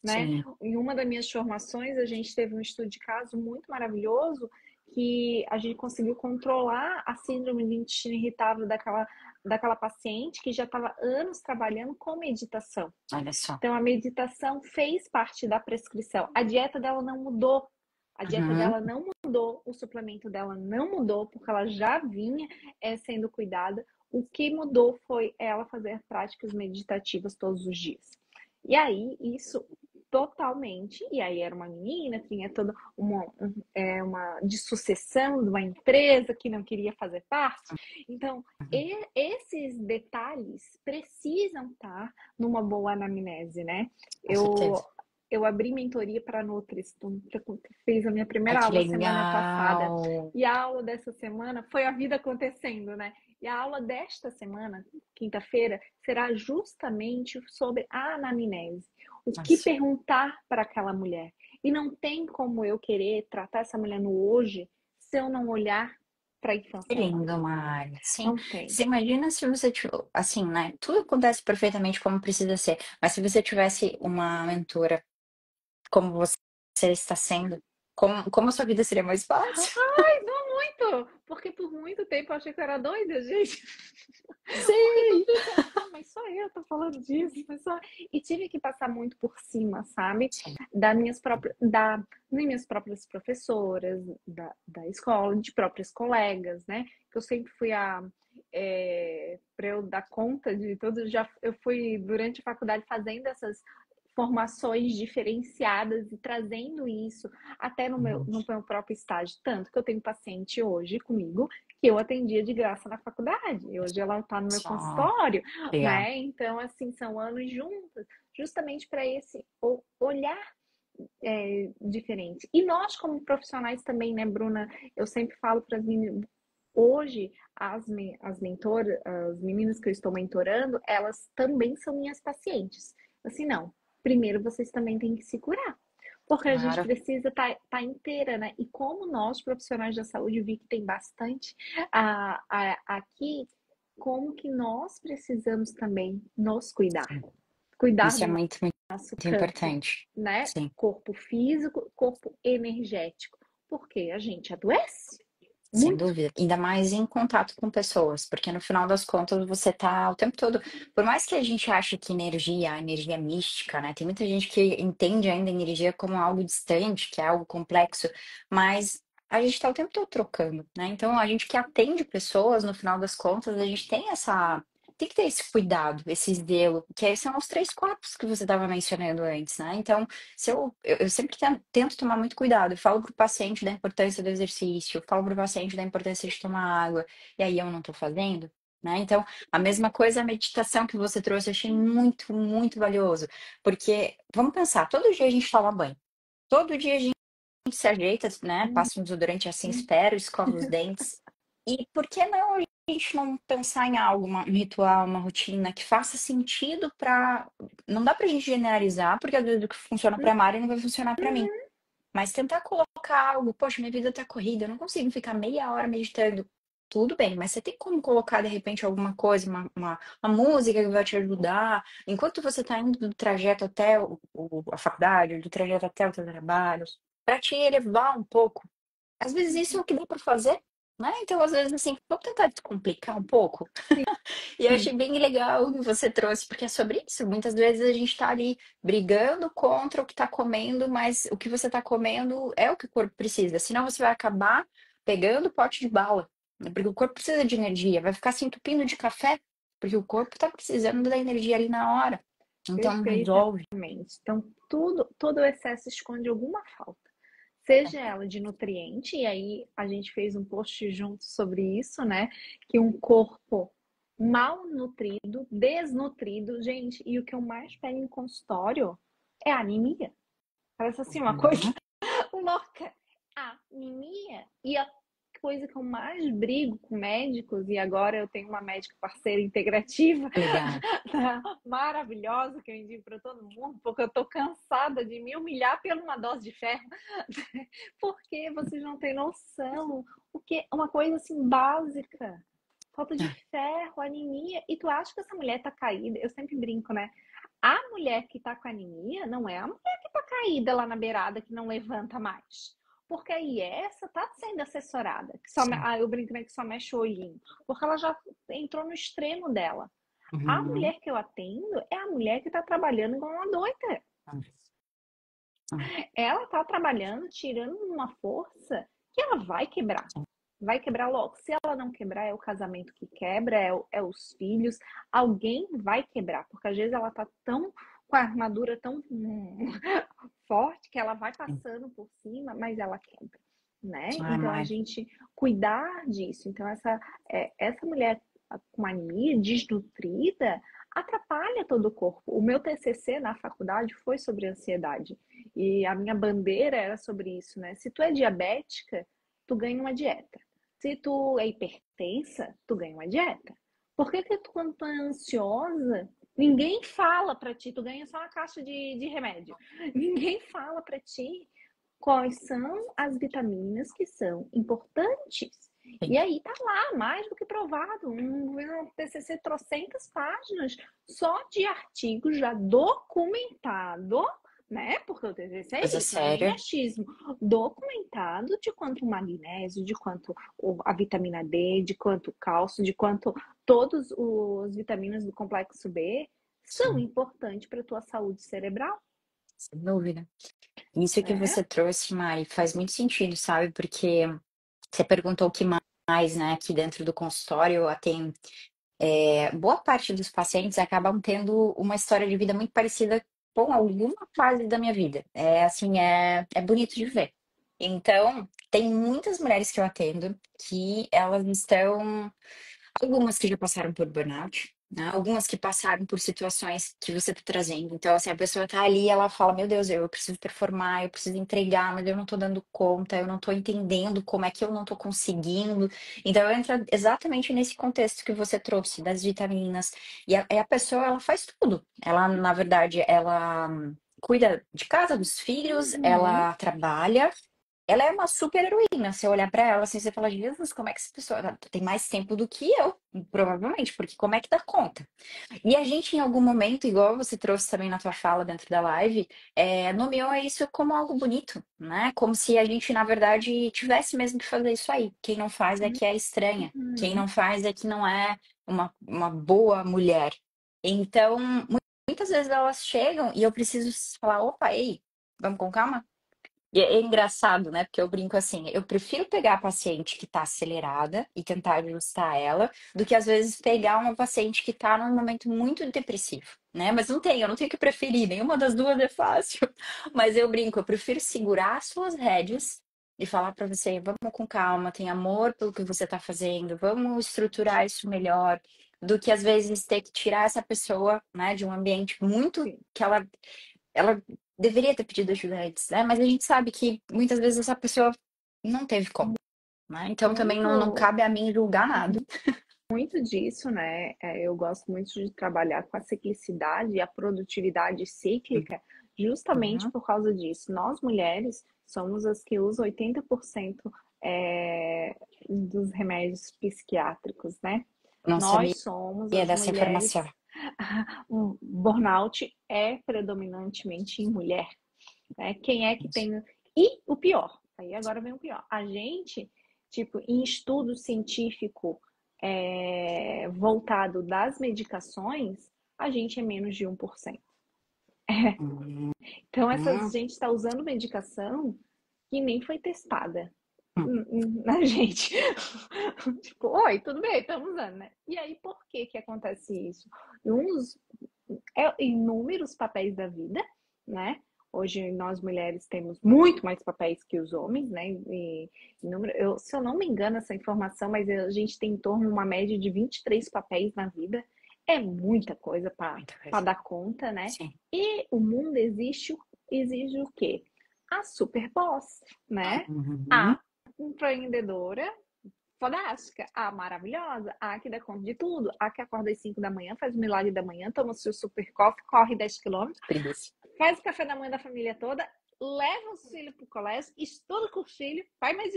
né? Sim. Em uma das minhas formações, a gente teve um estudo de caso muito maravilhoso que a gente conseguiu controlar a síndrome do intestino irritável daquela paciente que já estava anos trabalhando com meditação. Olha só. Então, a meditação fez parte da prescrição. A dieta dela não mudou. A dieta Uhum. dela não mudou, o suplemento dela não mudou, porque ela já vinha sendo cuidada. O que mudou foi ela fazer práticas meditativas todos os dias. E aí, isso totalmente. E aí, era uma menina, tinha toda uma de sucessão de uma empresa que não queria fazer parte. Então, esses detalhes precisam estar numa boa anamnese, né? Com certeza. Eu, eu abri mentoria para Nutris, fiz a minha Ai, primeira que aula semana passada. legal. E a aula dessa semana foi a vida acontecendo, né? E a aula desta semana, quinta-feira, será justamente sobre a anamnese. O que Nossa, perguntar para aquela mulher. E não tem como eu querer tratar essa mulher no hoje se eu não olhar para a que infância dela. lindo, Mari. Sim. Não tem. Você imagina se você, assim, né? Tudo acontece perfeitamente como precisa ser. Mas se você tivesse uma mentora como você está sendo, como a sua vida seria mais fácil? Ai, não muito! Porque por muito tempo eu achei que eu era doida, gente. Porque tu Sim. fica assim, mas só eu tô falando disso, mas só. E tive que passar muito por cima, sabe? Sim. Das minhas próprias professoras, da escola, de próprios colegas, né? Que eu sempre fui para eu dar conta de tudo, eu fui durante a faculdade fazendo essas formações diferenciadas e trazendo isso até Uhum. no meu próprio estágio. Tanto que eu tenho paciente hoje comigo que eu atendia de graça na faculdade. E hoje ela está no meu Só. consultório, Legal. né? Então, assim, são anos juntos, justamente para esse olhar diferente. E nós, como profissionais também, né, Bruna? Eu sempre falo para as meninas. Hoje, as mentoras, as meninas que eu estou mentorando, elas também são minhas pacientes. Assim, não. Primeiro, vocês também têm que se curar. Porque a gente Claro. precisa estar inteira, né? E como nós, profissionais da saúde, vi que tem bastante aqui, como que nós precisamos também nos cuidar. Sim. Cuidar Isso é do muito, muito nosso campo, importante. né? Sim. Corpo físico, corpo energético. Porque a gente adoece Sem muito. dúvida. Ainda mais em contato com pessoas, porque no final das contas você tá o tempo todo. Por mais que a gente ache que energia, a energia é mística, né? Tem muita gente que entende ainda a energia como algo distante, que é algo complexo, mas a gente tá o tempo todo trocando, né? Então a gente que atende pessoas, no final das contas, a gente tem essa. Tem que ter esse cuidado, esse zelo, que aí são os três corpos que você estava mencionando antes, né? Então, se eu sempre tento tomar muito cuidado. Eu falo pro paciente da importância do exercício, eu falo pro paciente da importância de tomar água, e aí eu não tô fazendo, né? Então, a mesma coisa a meditação que você trouxe, eu achei muito, muito valioso. Porque, vamos pensar, todo dia a gente toma banho, todo dia a gente se ajeita, né? Hum, Passa um desodorante assim, hum, espera, escova os dentes. E por que não a gente não pensar em algo, um ritual, uma rotina que faça sentido para. Não dá pra gente generalizar, porque às vezes o que funciona pra Mari não vai funcionar pra mim. uhum. Mas tentar colocar algo, poxa, minha vida tá corrida, eu não consigo ficar meia hora meditando. Tudo bem, mas você tem como colocar de repente alguma coisa, uma música que vai te ajudar, enquanto você tá indo do trajeto até a faculdade, do trajeto até o seu trabalho, para te elevar um pouco. Às vezes isso é o que dá para fazer, né? Então, às vezes, assim, vamos tentar descomplicar um pouco. E eu Sim, achei bem legal o que você trouxe, porque é sobre isso. Muitas vezes a gente tá ali brigando contra o que tá comendo, mas o que você tá comendo é o que o corpo precisa. Senão você vai acabar pegando o pote de bala, né? Porque o corpo precisa de energia, vai ficar se entupindo de café, porque o corpo tá precisando da energia ali na hora. Então, resolve. perfeitamente. Então, todo o excesso esconde alguma falta. Seja ela de nutriente, e aí a gente fez um post junto sobre isso, né? Que um corpo mal nutrido, desnutrido, gente, e o que eu mais pego em consultório é a anemia. Parece assim uma coisa Uhum. louca. A anemia. E coisa que eu mais brigo com médicos, e agora eu tenho uma médica parceira integrativa Legal. maravilhosa que eu indico para todo mundo, porque eu tô cansada de me humilhar por uma dose de ferro, porque vocês não têm noção, o que uma coisa assim básica, falta de ferro, anemia, e tu acha que essa mulher tá caída? Eu sempre brinco, né? A mulher que tá com anemia não é a mulher que tá caída lá na beirada que não levanta mais. Porque aí essa tá sendo assessorada, que só, Sim. eu brinco, né, que só mexe o olhinho, porque ela já entrou no extremo dela. A Uhum. mulher que eu atendo é a mulher que tá trabalhando igual uma doida. Ela tá trabalhando, tirando uma força que ela vai quebrar. Vai quebrar logo. Se ela não quebrar, é o casamento que quebra, é os filhos. Alguém vai quebrar, porque às vezes ela tá tão com a armadura tão forte que ela vai passando por cima, mas ela quebra, né? Ai, Então a Mari. gente cuidar disso. Então essa mulher com anemia desnutrida atrapalha todo o corpo. O meu TCC na faculdade foi sobre ansiedade e a minha bandeira era sobre isso, né? Se tu é diabética, tu ganha uma dieta. Se tu é hipertensa, tu ganha uma dieta. Por que tu, quando tu é ansiosa, ninguém fala pra ti, tu ganha só uma caixa de remédio. Ninguém fala pra ti quais são as vitaminas que são importantes. Sim. E aí tá lá, mais do que provado, um TCC trocentas páginas só de artigos já documentado, né? Porque o TCC é Coisa isso, não é nem séria. achismo. Documentado de quanto o magnésio, de quanto a vitamina D, de quanto o cálcio, de quanto todas as vitaminas do complexo B são Sim, importantes para a tua saúde cerebral, sem dúvida. Isso que né? você trouxe, Mari, faz muito sentido, sabe? Porque você perguntou o que mais, né? Aqui dentro do consultório eu atendo. Boa parte dos pacientes acabam tendo uma história de vida muito parecida com alguma fase da minha vida. É assim, é bonito de ver. Então, tem muitas mulheres que eu atendo que elas estão. Algumas que já passaram por burnout, né? Algumas que passaram por situações que você está trazendo. Então, assim, a pessoa tá ali, ela fala: Meu Deus, eu preciso performar, eu preciso entregar, mas eu não tô dando conta, eu não tô entendendo como é que eu não tô conseguindo. Então, entra exatamente nesse contexto que você trouxe, das vitaminas. E a pessoa, ela faz tudo. Ela, na verdade, ela cuida de casa, dos filhos, Uhum. ela trabalha. Ela é uma super heroína. Se eu olhar pra ela assim, você fala, Jesus, como é que essa pessoa tem mais tempo do que eu? Provavelmente, porque como é que dá conta? E a gente, em algum momento, igual você trouxe também na tua fala dentro da live, nomeou isso como algo bonito, né? Como se a gente, na verdade, tivesse mesmo que fazer isso aí. Quem não faz é que é estranha. Quem Uhum. não faz é que não é uma boa mulher. Então, muitas vezes elas chegam e eu preciso falar, opa, ei, vamos com calma? E é engraçado, né? Porque eu brinco assim, eu prefiro pegar a paciente que tá acelerada e tentar ajustar ela, do que às vezes pegar uma paciente que tá num momento muito depressivo, né? Mas não tem, eu não tenho que preferir, nenhuma das duas é fácil. Mas eu brinco, eu prefiro segurar as suas rédeas e falar pra você, vamos com calma, tem amor pelo que você tá fazendo, vamos estruturar isso melhor, do que às vezes ter que tirar essa pessoa, né, de um ambiente muito Sim. que ela deveria ter pedido ajuda antes, né? Mas a gente sabe que muitas vezes essa pessoa não teve como, né? Então também não Muito, cabe a mim julgar nada. muito disso, né? Eu gosto muito de trabalhar com a ciclicidade e a produtividade cíclica, justamente Uhum. por causa disso. Nós mulheres somos as que usam 80% dos remédios psiquiátricos, né? Não sabia Nós somos as dessa informação. mulheres. O burnout é predominantemente em mulher, né? Quem é que tem. E o pior, aí agora vem o pior. A gente, tipo, em estudo científico voltado das medicações, a gente é menos de 1%. Uhum. Então, essa gente está usando medicação que nem foi testada na gente. Tipo, oi, tudo bem, estamos usando, né? E aí, por que que acontece isso? Uns, inúmeros papéis da vida, né? Hoje nós mulheres temos muito mais papéis que os homens, né? Se eu não me engano essa informação, mas a gente tem em torno de uma média de 23 papéis na vida. É muita coisa para Muita coisa. dar conta, né? Sim. E o mundo exige o quê? A super boss, né? Uhum. A empreendedora, fodástica, a maravilhosa, a que dá conta de tudo, a que acorda às 5 da manhã, faz o milagre da manhã, toma o seu super coffee, corre 10 quilômetros, Preguiça. faz o café da manhã da família toda, leva os filhos pro colégio, estuda com os filhos, vai mais.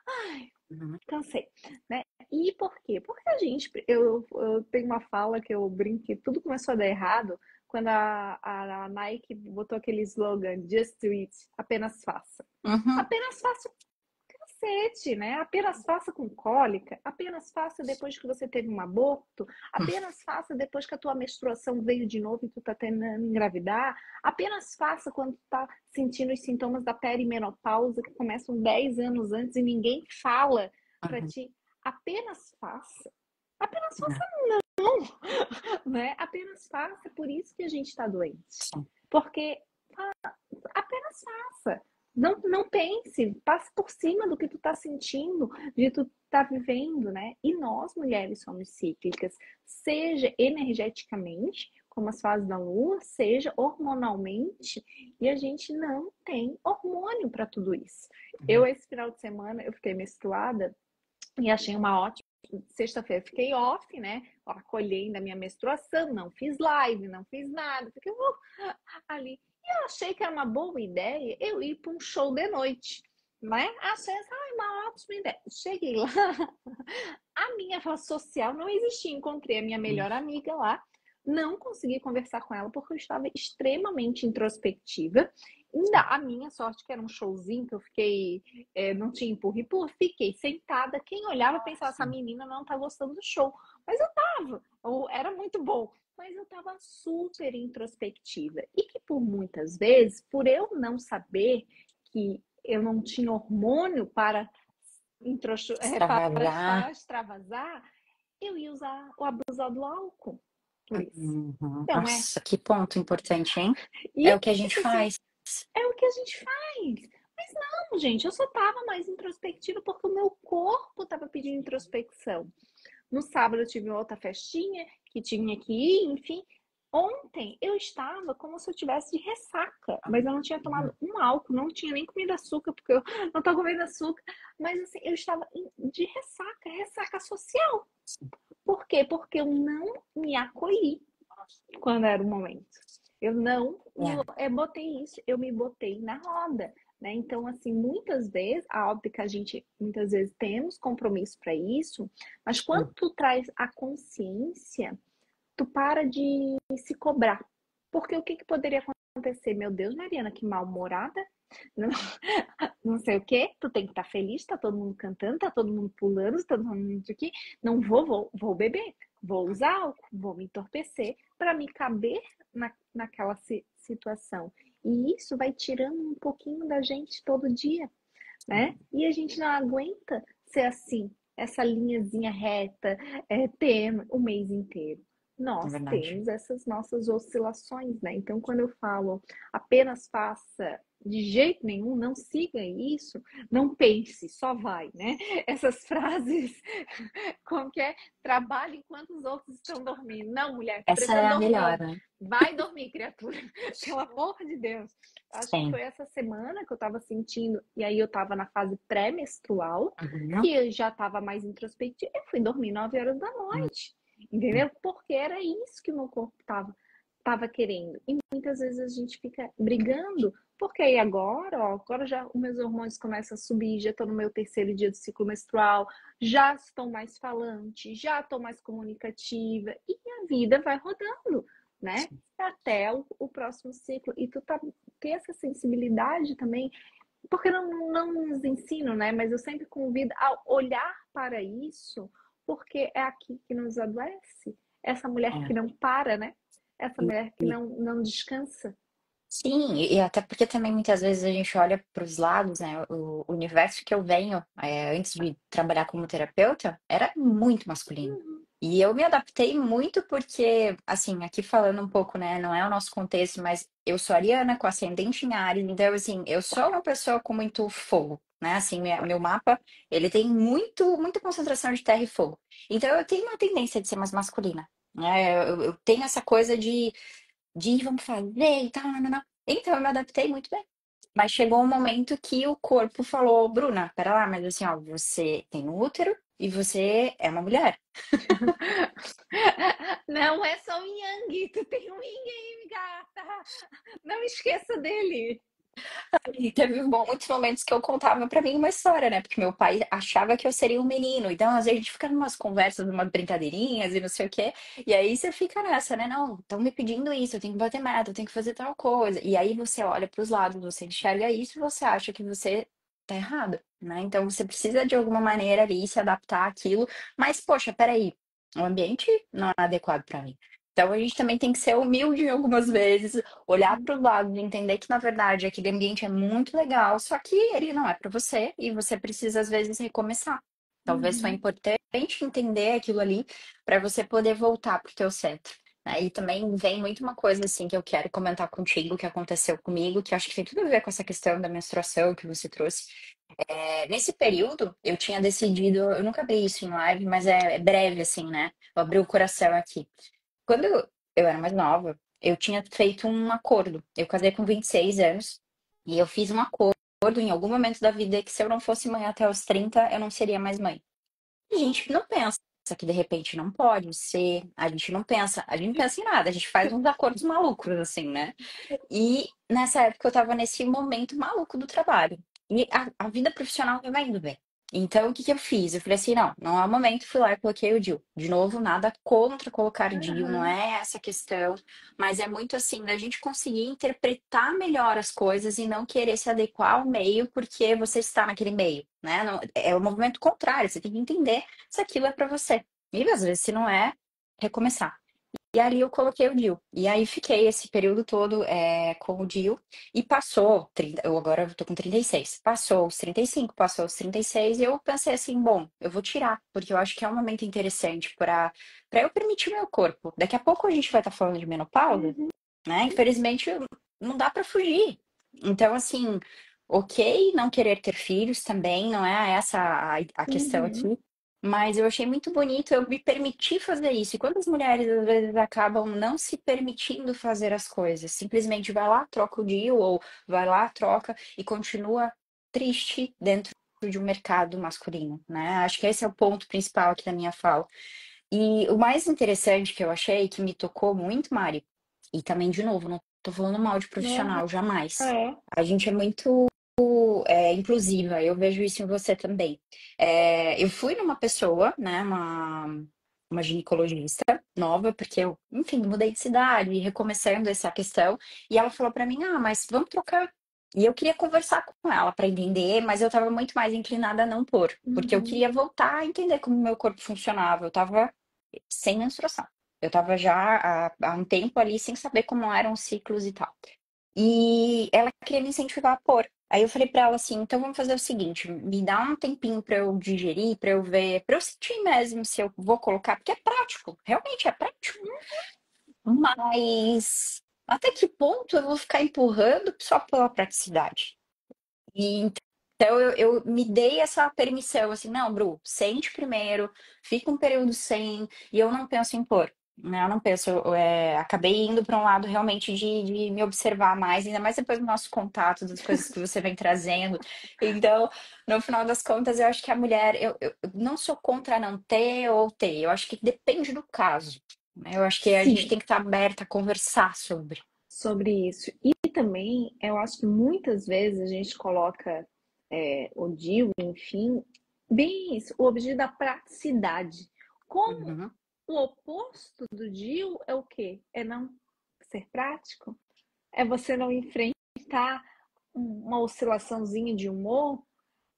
Ai, Uhum. cansei, né? E por quê? Porque a gente, eu tenho uma fala que eu brinco que tudo começou a dar errado quando a Nike botou aquele slogan Just Do It, apenas faça. Uhum. Apenas faça cacete, né? Apenas faça com cólica, apenas faça depois que você teve um aborto, apenas faça depois que a tua menstruação veio de novo e tu tá tentando engravidar, apenas faça quando tu tá sentindo os sintomas da perimenopausa que começam 10 anos antes e ninguém fala pra Uhum. ti. Apenas faça. Apenas É, faça, né? Apenas faça, por isso que a gente tá doente. sim. Porque apenas faça. Não pense, passe por cima do que tu tá sentindo, de tu tá vivendo, né? E nós, mulheres, somos cíclicas, seja energeticamente, como as fases da lua, seja hormonalmente, e a gente não tem hormônio para tudo isso. Eu, Uhum. esse final de semana, eu fiquei menstruada e achei uma ótima. Sexta-feira fiquei off, né? Acolhendo a minha menstruação, não fiz live, não fiz nada, fiquei ali. E eu achei que era uma boa ideia eu ir para um show de noite, né? Achei uma ótima ideia. Cheguei lá, a minha voz social não existia. Encontrei a minha melhor amiga lá, não consegui conversar com ela porque eu estava extremamente introspectiva. Ainda a minha sorte, que era um showzinho, que eu fiquei, não tinha empurra-empurra, fiquei sentada. Quem olhava pensava, essa Sim. menina não tá gostando do show. Mas eu tava, ou era muito bom. Mas eu tava super introspectiva. E que por muitas vezes, por eu não saber que eu não tinha hormônio para Extravasar. para extravasar, eu ia usar o abusar do álcool por isso. Uhum. Então, Nossa, que ponto importante, hein? e É eu o que a gente assim, faz. é o que a gente faz. Mas não, gente, eu só tava mais introspectiva porque o meu corpo tava pedindo introspecção. No sábado eu tive outra festinha que tinha que ir, enfim. Ontem eu estava como se eu tivesse de ressaca, mas eu não tinha Uhum. tomado um álcool, não tinha nem comido açúcar, porque eu não tô comendo açúcar. Mas assim, eu estava de ressaca, ressaca social. Por quê? Porque eu não me acolhi quando era o momento. Eu não É. botei isso, eu me botei na roda. Né? Então, assim, muitas vezes, óbvio que a gente muitas vezes temos compromisso para isso, mas quando tu traz a consciência, tu para de se cobrar. Porque o que, que poderia acontecer? Meu Deus, Mariana, que mal-humorada. Não, não sei o quê, tu tem que estar feliz, tá todo mundo cantando, tá todo mundo pulando, tá todo mundo aqui. Não vou beber, vou usar álcool, vou me entorpecer para me caber naquela situação. E isso vai tirando um pouquinho da gente todo dia, né? E a gente não aguenta ser assim, essa linhazinha reta, tênue, o mês inteiro. É Nós verdade. temos essas nossas oscilações, né? Então, quando eu falo apenas faça de jeito nenhum, não siga isso, não pense, só vai, né? Essas frases, como que é? Trabalhe enquanto os outros estão dormindo. Não, mulher, tu Essa precisa é a dormir melhor, logo. né? Vai dormir, criatura. Pelo amor de Deus. Acho que Sim. foi essa semana que eu tava sentindo, e aí eu tava na fase pré-menstrual, Uhum. que eu já tava mais introspectiva. Eu fui dormir 9 horas da noite, entendeu? Porque era isso que o meu corpo tava querendo. E muitas vezes a gente fica brigando, porque aí agora, ó, agora já os meus hormônios começam a subir, já estou no meu terceiro dia do ciclo menstrual, já estou mais falante, já estou mais comunicativa, e a vida vai rodando, né? Até o próximo ciclo. E tu ter essa sensibilidade também, porque não nos ensinam, né? Mas eu sempre convido a olhar para isso, porque é aqui que nos adoece. Essa mulher que É. não para, né? Essa E- mulher que e- não descansa. sim, e até porque também muitas vezes a gente olha para os lados, né? O universo que eu venho, antes de trabalhar como terapeuta, era muito masculino. Uhum. E eu me adaptei muito porque, assim, aqui falando um pouco, né? Não é o nosso contexto, mas eu sou ariana com ascendente em Áries, então, assim, eu sou uma pessoa com muito fogo, né? Assim, meu mapa, ele tem muita concentração de terra e fogo. Então, eu tenho uma tendência de ser mais masculina, né? Eu tenho essa coisa de vamos fazer e tal, não, não, não. Então eu me adaptei muito bem. Mas chegou um momento que o corpo falou, Bruna, pera lá, mas assim, ó, você tem um útero, e você é uma mulher. Não é só o Yang, tu tem um Yin aí, gata. Não esqueça dele. E teve muitos momentos que eu contava pra mim uma história, né? Porque meu pai achava que eu seria um menino. Então, às vezes, a gente fica numas conversas, numas brincadeirinhas e não sei o quê. E aí você fica nessa, né? Não, estão me pedindo isso, eu tenho que bater meta, eu tenho que fazer tal coisa. E aí você olha pros lados, você enxerga isso e você acha que você tá errado, né? Então você precisa de alguma maneira ali se adaptar àquilo. Mas, poxa, peraí, o ambiente não é adequado pra mim. Então a gente também tem que ser humilde algumas vezes, olhar para o lado e entender que, na verdade, aquele ambiente é muito legal, só que ele não é para você e você precisa, às vezes, recomeçar. Talvez foi Uhum, importante entender aquilo ali para você poder voltar para o teu centro. Né? E também vem muito uma coisa assim que eu quero comentar contigo, que aconteceu comigo, que eu acho que tem tudo a ver com essa questão da menstruação que você trouxe. Nesse período, eu tinha decidido, eu nunca abri isso em live, mas é breve assim, né? Eu abri o coração aqui. Quando eu era mais nova, eu tinha feito um acordo. Eu casei com 26 anos e eu fiz um acordo em algum momento da vida que se eu não fosse mãe até os 30, eu não seria mais mãe. A gente não pensa que de repente não pode ser, a gente não pensa em nada, a gente faz uns acordos malucos assim, né? E nessa época eu tava nesse momento maluco do trabalho. E a vida profissional não vai indo bem. Então, o que que eu fiz? Eu falei assim, não, não é o momento, fui lá e coloquei o DIU. De novo, nada contra colocar o DIU, não aham, é essa a questão, mas é muito assim, da gente conseguir interpretar melhor as coisas e não querer se adequar ao meio porque você está naquele meio, né? É o movimento contrário, você tem que entender se aquilo é para você. E às vezes, se não é, recomeçar. E ali eu coloquei o DIU. E aí fiquei esse período todo com o DIU. E passou, 30, eu agora tô com 36. Passou os 35, passou os 36. E eu pensei assim, bom, eu vou tirar, porque eu acho que é um momento interessante para eu permitir o meu corpo. Daqui a pouco a gente vai estar falando de menopausa, uhum, né? Infelizmente não dá para fugir. Então, assim, ok, não querer ter filhos também, não é essa a questão uhum. aqui. Mas eu achei muito bonito eu me permitir fazer isso. E quantas mulheres às vezes acabam não se permitindo fazer as coisas? Simplesmente vai lá, troca o DIU, ou vai lá, troca e continua triste dentro de um mercado masculino, né? Acho que esse é o ponto principal aqui da minha fala. E o mais interessante que eu achei, que me tocou muito, Mari, e também, de novo, não tô falando mal de Aham, profissional, jamais. é. A gente é muito inclusiva, eu vejo isso em você também. Eu fui numa pessoa, né, uma ginecologista nova, porque eu, enfim, mudei de cidade, recomeçando essa questão, e ela falou pra mim, ah, mas vamos trocar. E eu queria conversar com ela para entender, mas eu estava muito mais inclinada a não pôr, porque eu Uhum. queria voltar a entender como meu corpo funcionava. Eu estava sem menstruação. Eu estava já há um tempo ali sem saber como eram os ciclos e tal. E ela queria me incentivar a pôr. Aí eu falei pra ela assim, então vamos fazer o seguinte, me dá um tempinho pra eu digerir, pra eu ver, pra eu sentir mesmo se eu vou colocar, porque é prático, realmente é prático. Mas até que ponto eu vou ficar empurrando só pela praticidade? E então eu me dei essa permissão, assim, não, Bru, sente primeiro, fica um período sem, e eu não penso em pôr. Né? Eu não penso, acabei indo para um lado realmente de me observar mais, ainda mais depois do nosso contato, das coisas que você vem trazendo. Então, no final das contas, eu acho que a mulher, eu não sou contra não ter ou ter, eu acho que depende do caso. Né? Eu acho que a gente Sim, tem que estar aberta a conversar sobre. sobre isso. E também, eu acho que muitas vezes a gente coloca o DIU, enfim, bem isso, o objetivo da praticidade. Como Uhum, o oposto do DIU é o quê? É não ser prático? É você não enfrentar uma oscilaçãozinha de humor,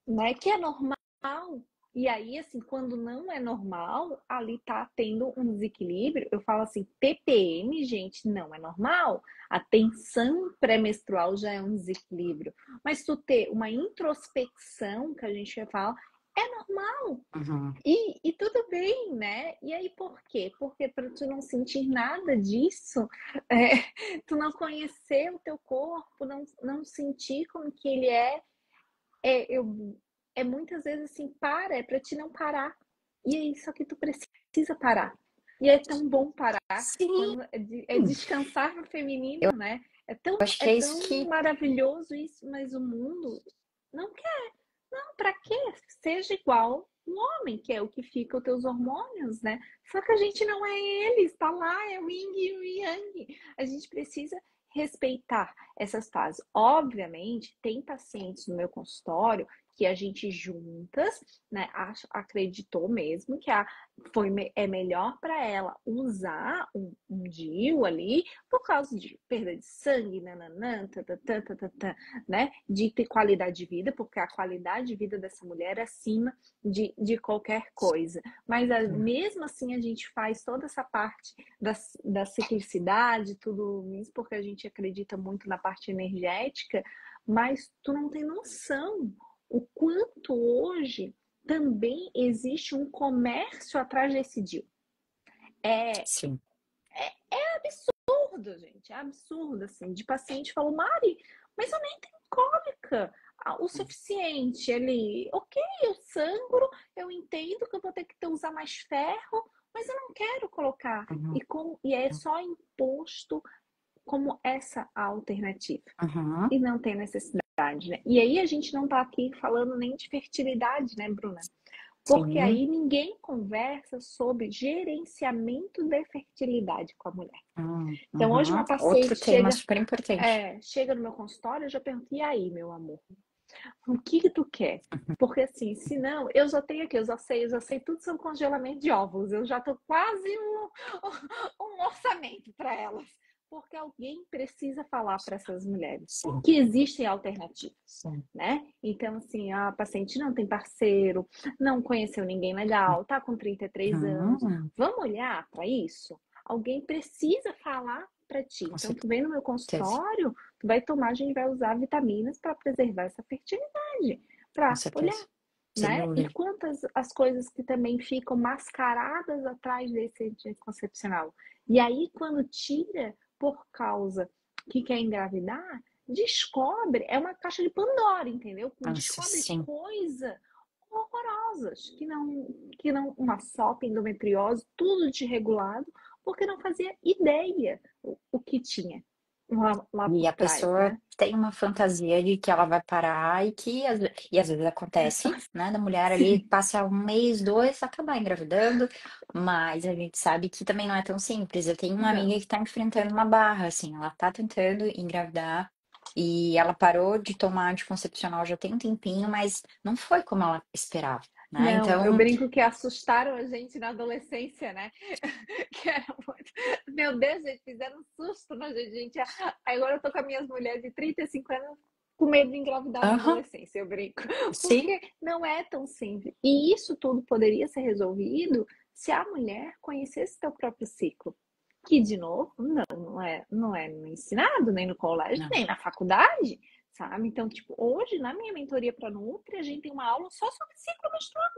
né? Que é normal. E aí, assim, quando não é normal, ali tá tendo um desequilíbrio. Eu falo assim, TPM, gente, não é normal. A tensão pré-menstrual já é um desequilíbrio. Mas tu ter uma introspecção, que a gente fala, é normal. uhum. E tudo bem, né? E aí por quê? Porque para tu não sentir nada disso, tu não conhecer o teu corpo, não sentir como que ele eu, é muitas vezes assim, é para te não parar. E é isso que tu precisa parar. E é tão bom parar Sim, quando é descansar no eu feminino, né? acho É que é isso tão que maravilhoso isso, mas o mundo não quer. Não, pra quê? Seja igual um homem, que é o que fica os teus hormônios, né? Só que a gente não é ele, está lá, é o yin e o yang. A gente precisa respeitar essas fases. Obviamente, tem pacientes no meu consultório que a gente juntas, né, acreditou mesmo que é melhor para ela usar um DIU ali por causa de perda de sangue, nananã, tatatã, tatatã, né, de ter qualidade de vida, porque a qualidade de vida dessa mulher é acima de qualquer coisa. Mas mesmo assim a gente faz toda essa parte da ciclicidade, tudo isso, porque a gente acredita muito na parte energética, mas tu não tem noção o quanto hoje também existe um comércio atrás desse DIU. Sim. É absurdo, gente. É absurdo, assim. De paciente falou, Mari, mas eu nem tenho cólica o suficiente. Ele, ok, eu sangro, eu entendo que eu vou ter que usar mais ferro, mas eu não quero colocar. Uhum. E é só imposto como essa alternativa. Uhum. E não tem necessidade, né? E aí a gente não tá aqui falando nem de fertilidade, né, Bruna? Porque Sim. aí ninguém conversa sobre gerenciamento da fertilidade com a mulher. Então, hoje Uhum. uma paciente Outro tema super importante. chega no meu consultório, eu já pergunto, e aí, meu amor? O que tu quer? Porque assim, se não, eu já tenho aqui, eu já sei tudo sobre congelamento de óvulos, eu já tô quase um orçamento para elas. Porque alguém precisa falar para essas mulheres Sim. que existem alternativas, Sim. né? Então, assim, a paciente não tem parceiro, não conheceu ninguém legal, tá com 33 anos. Uhum. Vamos olhar para isso? Alguém precisa falar para ti. Com Então, tu vem no meu certeza. consultório, tu vai tomar, a gente vai usar vitaminas para preservar essa fertilidade, Com para olhar, certeza. Sem né? E dúvida. quantas as coisas que também ficam mascaradas atrás desse anticoncepcional. E aí, quando tira por causa que quer engravidar, descobre, é uma caixa de Pandora, entendeu? Nossa, Descobre sim. coisas horrorosas, que não uma SOP, endometriose, tudo desregulado, porque não fazia ideia o que tinha lá E por a trás, pessoa né? tem uma fantasia de que ela vai parar e às vezes acontece, né? Da mulher ali Sim. passa um mês, dois, acabar engravidando, mas a gente sabe que também não é tão simples. Eu tenho uma amiga Não. que tá enfrentando uma barra, assim, ela tá tentando engravidar e ela parou de tomar anticoncepcional já tem um tempinho, mas não foi como ela esperava, né? Não, eu Então, brinco que assustaram a gente na adolescência, né? Que era muito... Meu Deus, gente, fizeram um susto na gente. Agora eu tô com as minhas mulheres de 35 anos com medo de engravidar na aham, adolescência, eu brinco. sim, Porque não é tão simples. E isso tudo poderia ser resolvido se a mulher conhecesse seu próprio ciclo. Que, de novo, não é ensinado, nem no colégio, não, nem na faculdade, sabe? Então, tipo, hoje, na minha mentoria para Nutri, a gente tem uma aula só sobre ciclo menstrual.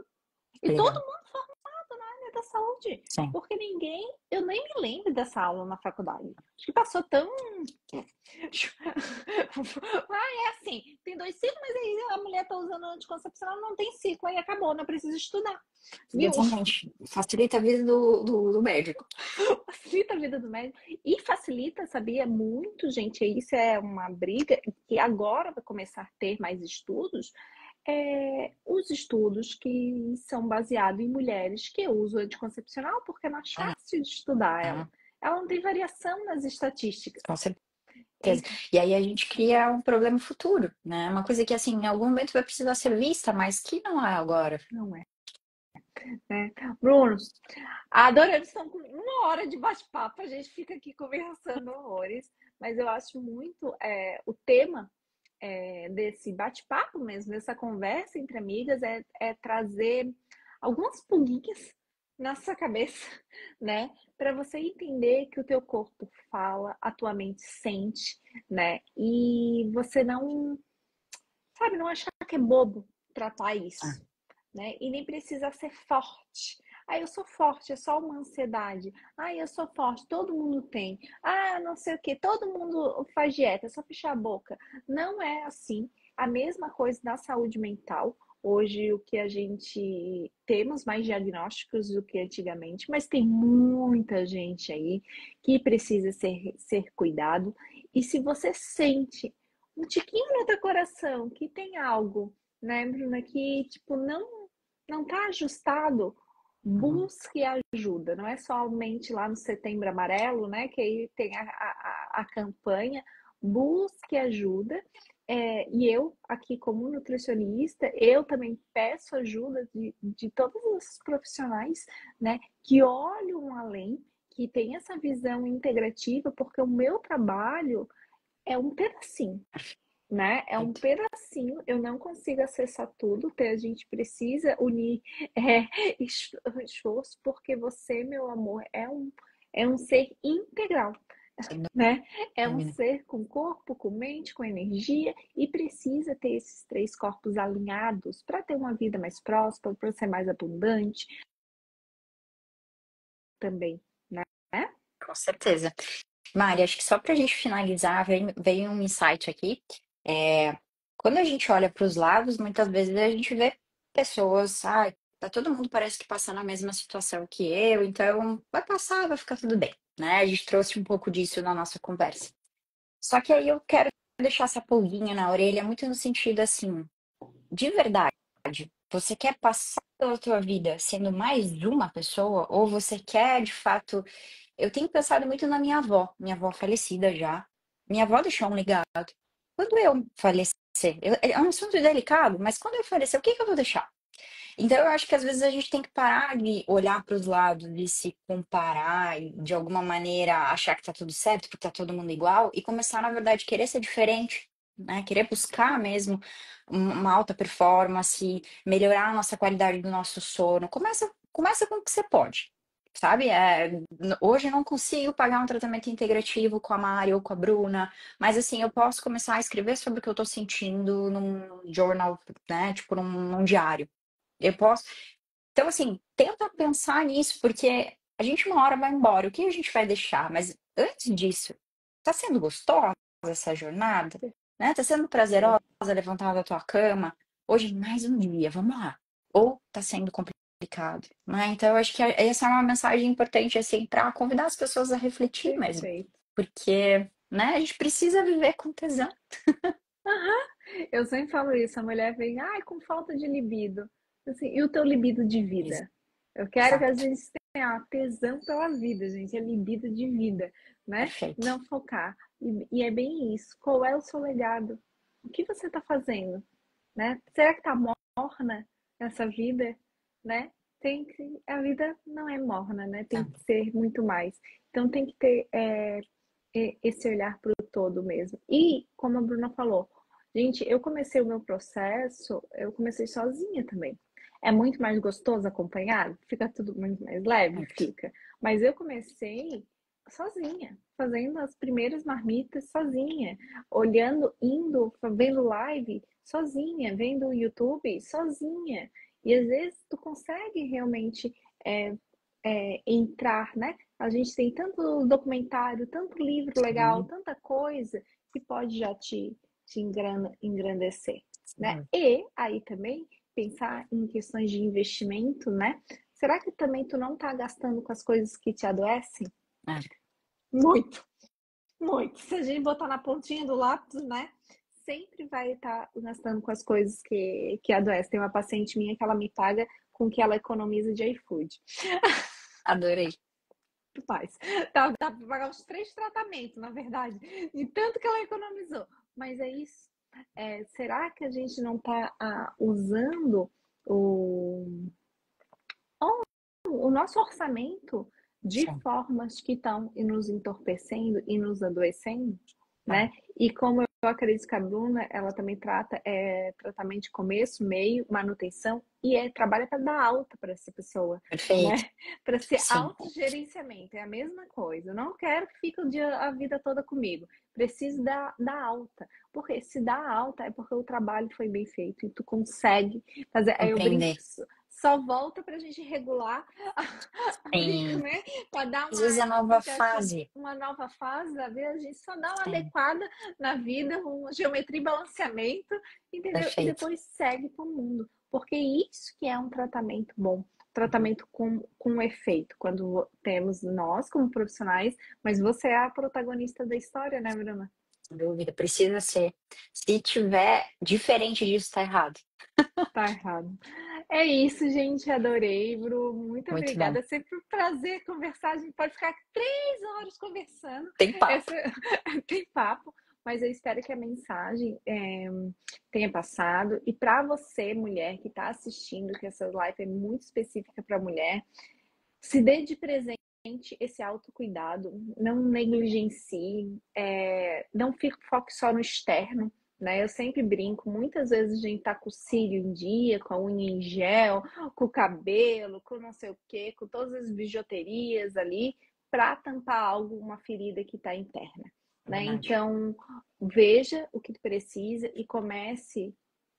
E todo legal, mundo formado na área da saúde. sim. Porque eu nem me lembro dessa aula na faculdade. Acho que passou tão. É assim, tem 2 ciclos, mas aí a mulher tá usando anticoncepcional, não tem ciclo, aí acabou, não precisa estudar. Viu? Exatamente. Facilita a vida do médico. Facilita a vida do médico e facilita, sabia, muito, gente. Isso é uma briga que agora vai começar a ter mais estudos. Os estudos que são baseados em mulheres que usam anticoncepcional, porque é mais Ah, fácil de estudar ela. ah, Ela não tem variação nas estatísticas. com certeza. Então, E aí a gente cria um problema futuro, né? Uma coisa que, assim, em algum momento vai precisar ser vista, mas que não é agora. não é, né? Bruno, adorando, estão com 1 hora de bate-papo, a gente fica aqui conversando horrores, mas eu acho muito o tema desse bate-papo mesmo, dessa conversa entre amigas, é trazer algumas pulguinhas na sua cabeça, né? Para você entender que o teu corpo fala, a tua mente sente, né? E você não, sabe, não achar que é bobo tratar Ah, isso, né? E nem precisa ser forte. Ah, eu sou forte, é só uma ansiedade. Ah, eu sou forte, todo mundo tem. Ah, não sei o que, todo mundo faz dieta, é só fechar a boca. Não é assim. A mesma coisa na saúde mental. Hoje, o que a gente temos mais diagnósticos do que antigamente, mas tem muita gente aí que precisa ser cuidado. E se você sente um tiquinho no teu coração que tem algo né, Bruna, que, tipo, não tá ajustado, Uhum. busque ajuda. Não é somente lá no Setembro Amarelo, né, que aí tem a campanha, busque ajuda. E eu, aqui como nutricionista, eu também peço ajuda de todos os profissionais, né, que olham além, que tem essa visão integrativa, porque o meu trabalho é um pedacinho, né? É um Perfeito. pedacinho, eu não consigo acessar tudo, a gente precisa unir esforço, porque você, meu amor, é um ser integral, Sem né? É um dúvida. ser com corpo, com mente, com energia e precisa ter esses três corpos alinhados para ter uma vida mais próspera, para ser mais abundante também, né? Com certeza. Mari, acho que só para a gente finalizar, veio um insight aqui. É, quando a gente olha para os lados, muitas vezes a gente vê pessoas, tá todo mundo parece que passando a mesma situação que eu, então vai passar, vai ficar tudo bem, né? A gente trouxe um pouco disso na nossa conversa. Só que aí eu quero deixar essa pulguinha na orelha, muito no sentido assim, de verdade, você quer passar pela tua vida sendo mais uma pessoa, ou você quer de fato eu tenho pensado muito na minha avó falecida já. Minha avó deixou um legado. Quando eu falecer, é um assunto delicado, mas quando eu falecer, o que que eu vou deixar? Então, eu acho que às vezes a gente tem que parar de olhar para os lados, de se comparar e de alguma maneira achar que tá tudo certo, porque tá todo mundo igual, e começar, na verdade, querer ser diferente, né? Querer buscar mesmo uma alta performance, melhorar a nossa qualidade do nosso sono. Começa com o que você pode. Sabe, hoje eu não consigo pagar um tratamento integrativo com a Mari ou com a Bruna, mas assim, eu posso começar a escrever sobre o que eu tô sentindo num journal, né? Tipo, num diário. Eu posso. Então, assim, tenta pensar nisso, porque a gente uma hora vai embora. O que a gente vai deixar? Mas antes disso, tá sendo gostosa essa jornada? Né? Tá sendo prazerosa levantar da tua cama? Hoje, mais um dia, vamos lá. Ou tá sendo complicado, né? Então, eu acho que essa é uma mensagem importante, assim, para convidar as pessoas a refletir mesmo. Perfeito. Porque, né, a gente precisa viver com tesão. Eu sempre falo isso, a mulher vem, ai, com falta de libido. Assim, e o teu libido de vida? Eu quero que a Exato. gente tenha tesão pela vida, gente, é libido de vida, né? Perfeito. Não focar. E é bem isso. Qual é o seu legado? O que você está fazendo, né? Será que tá morna essa vida, né? A vida não é morna, né? Tem Não, que ser muito mais. Então tem que ter esse olhar para o todo mesmo. E, como a Bruna falou, gente, eu comecei o meu processo, eu comecei sozinha também. É muito mais gostoso acompanhado? Fica tudo muito mais leve? muito. Fica. Mas eu comecei sozinha, fazendo as primeiras marmitas sozinha, olhando, indo, vendo live sozinha, vendo o YouTube sozinha. E às vezes tu consegue realmente é, entrar, né? A gente tem tanto documentário, tanto livro legal, Sim, tanta coisa que pode já te engrandecer, né? sim. E aí também pensar em questões de investimento, né? Será que também tu não tá gastando com as coisas que te adoecem? É, Muito, muito. Se a gente botar na pontinha do lápis, né? Sempre vai estar gastando com as coisas que adoecem. Tem uma paciente minha que ela me paga com o que ela economiza de iFood. adorei. Faz. Dá pra pagar os três tratamentos, na verdade, de tanto que ela economizou. Mas é isso. Será que a gente não está usando o, o nosso orçamento de Sim. formas que estão nos entorpecendo e nos adoecendo, né? É, E como eu acredito que a Bruna, ela também trata tratamento de começo, meio, manutenção e trabalha para dar alta para essa pessoa, perfeito. né? Para ser Sim, autogerenciamento, é a mesma coisa. Eu não quero que fique a vida toda comigo. Preciso dar alta. Porque se dá alta é porque o trabalho foi bem feito e tu consegue fazer. Aí eu brinco compreender. só volta para a gente regular, brinco, Sim. né? Para dar Às vezes é nova fase. uma nova fase da vida, a gente só dá uma Sim, adequada na vida, uma geometria e balanceamento, entendeu? E perfeito. depois segue para o mundo. Porque isso que é um tratamento bom, Uhum. tratamento com efeito, quando temos nós como profissionais, mas você é a protagonista da história, né, Bruna? Sem dúvida, precisa ser. Se tiver diferente disso, tá errado. Tá errado. É isso, gente. Adorei, Bru. Muito Muito bom. obrigada. É sempre um prazer conversar. A gente pode ficar 3 horas conversando. Tem papo. Essa... Tem papo, mas eu espero que a mensagem tenha passado. E para você, mulher, que está assistindo, que essa live é muito específica para mulher, se dê de presente esse autocuidado, não negligencie, não foque só no externo, né? Eu sempre brinco, muitas vezes a gente tá com o cílio em dia, com a unha em gel, com o cabelo, com não sei o quê, com todas as bijuterias ali, para tampar algo, uma ferida que está interna, É né? verdade. Então, veja o que precisa e comece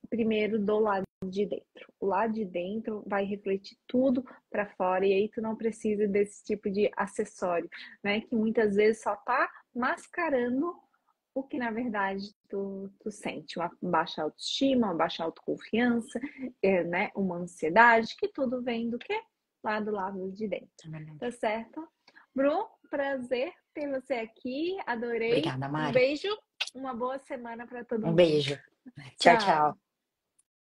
primeiro do lado de dentro. O lado de dentro vai refletir tudo para fora e aí tu não precisa desse tipo de acessório, né? Que muitas vezes só tá mascarando o que na verdade tu sente, uma baixa autoestima, uma baixa autoconfiança, né? Uma ansiedade, que tudo vem do quê? Lá do lado de dentro. É verdade. Tá certo? Bru, prazer ter você aqui, adorei. Obrigada, Um Mari. beijo, uma boa semana para todo Um mundo. beijo. Tchau, Tchau. tchau.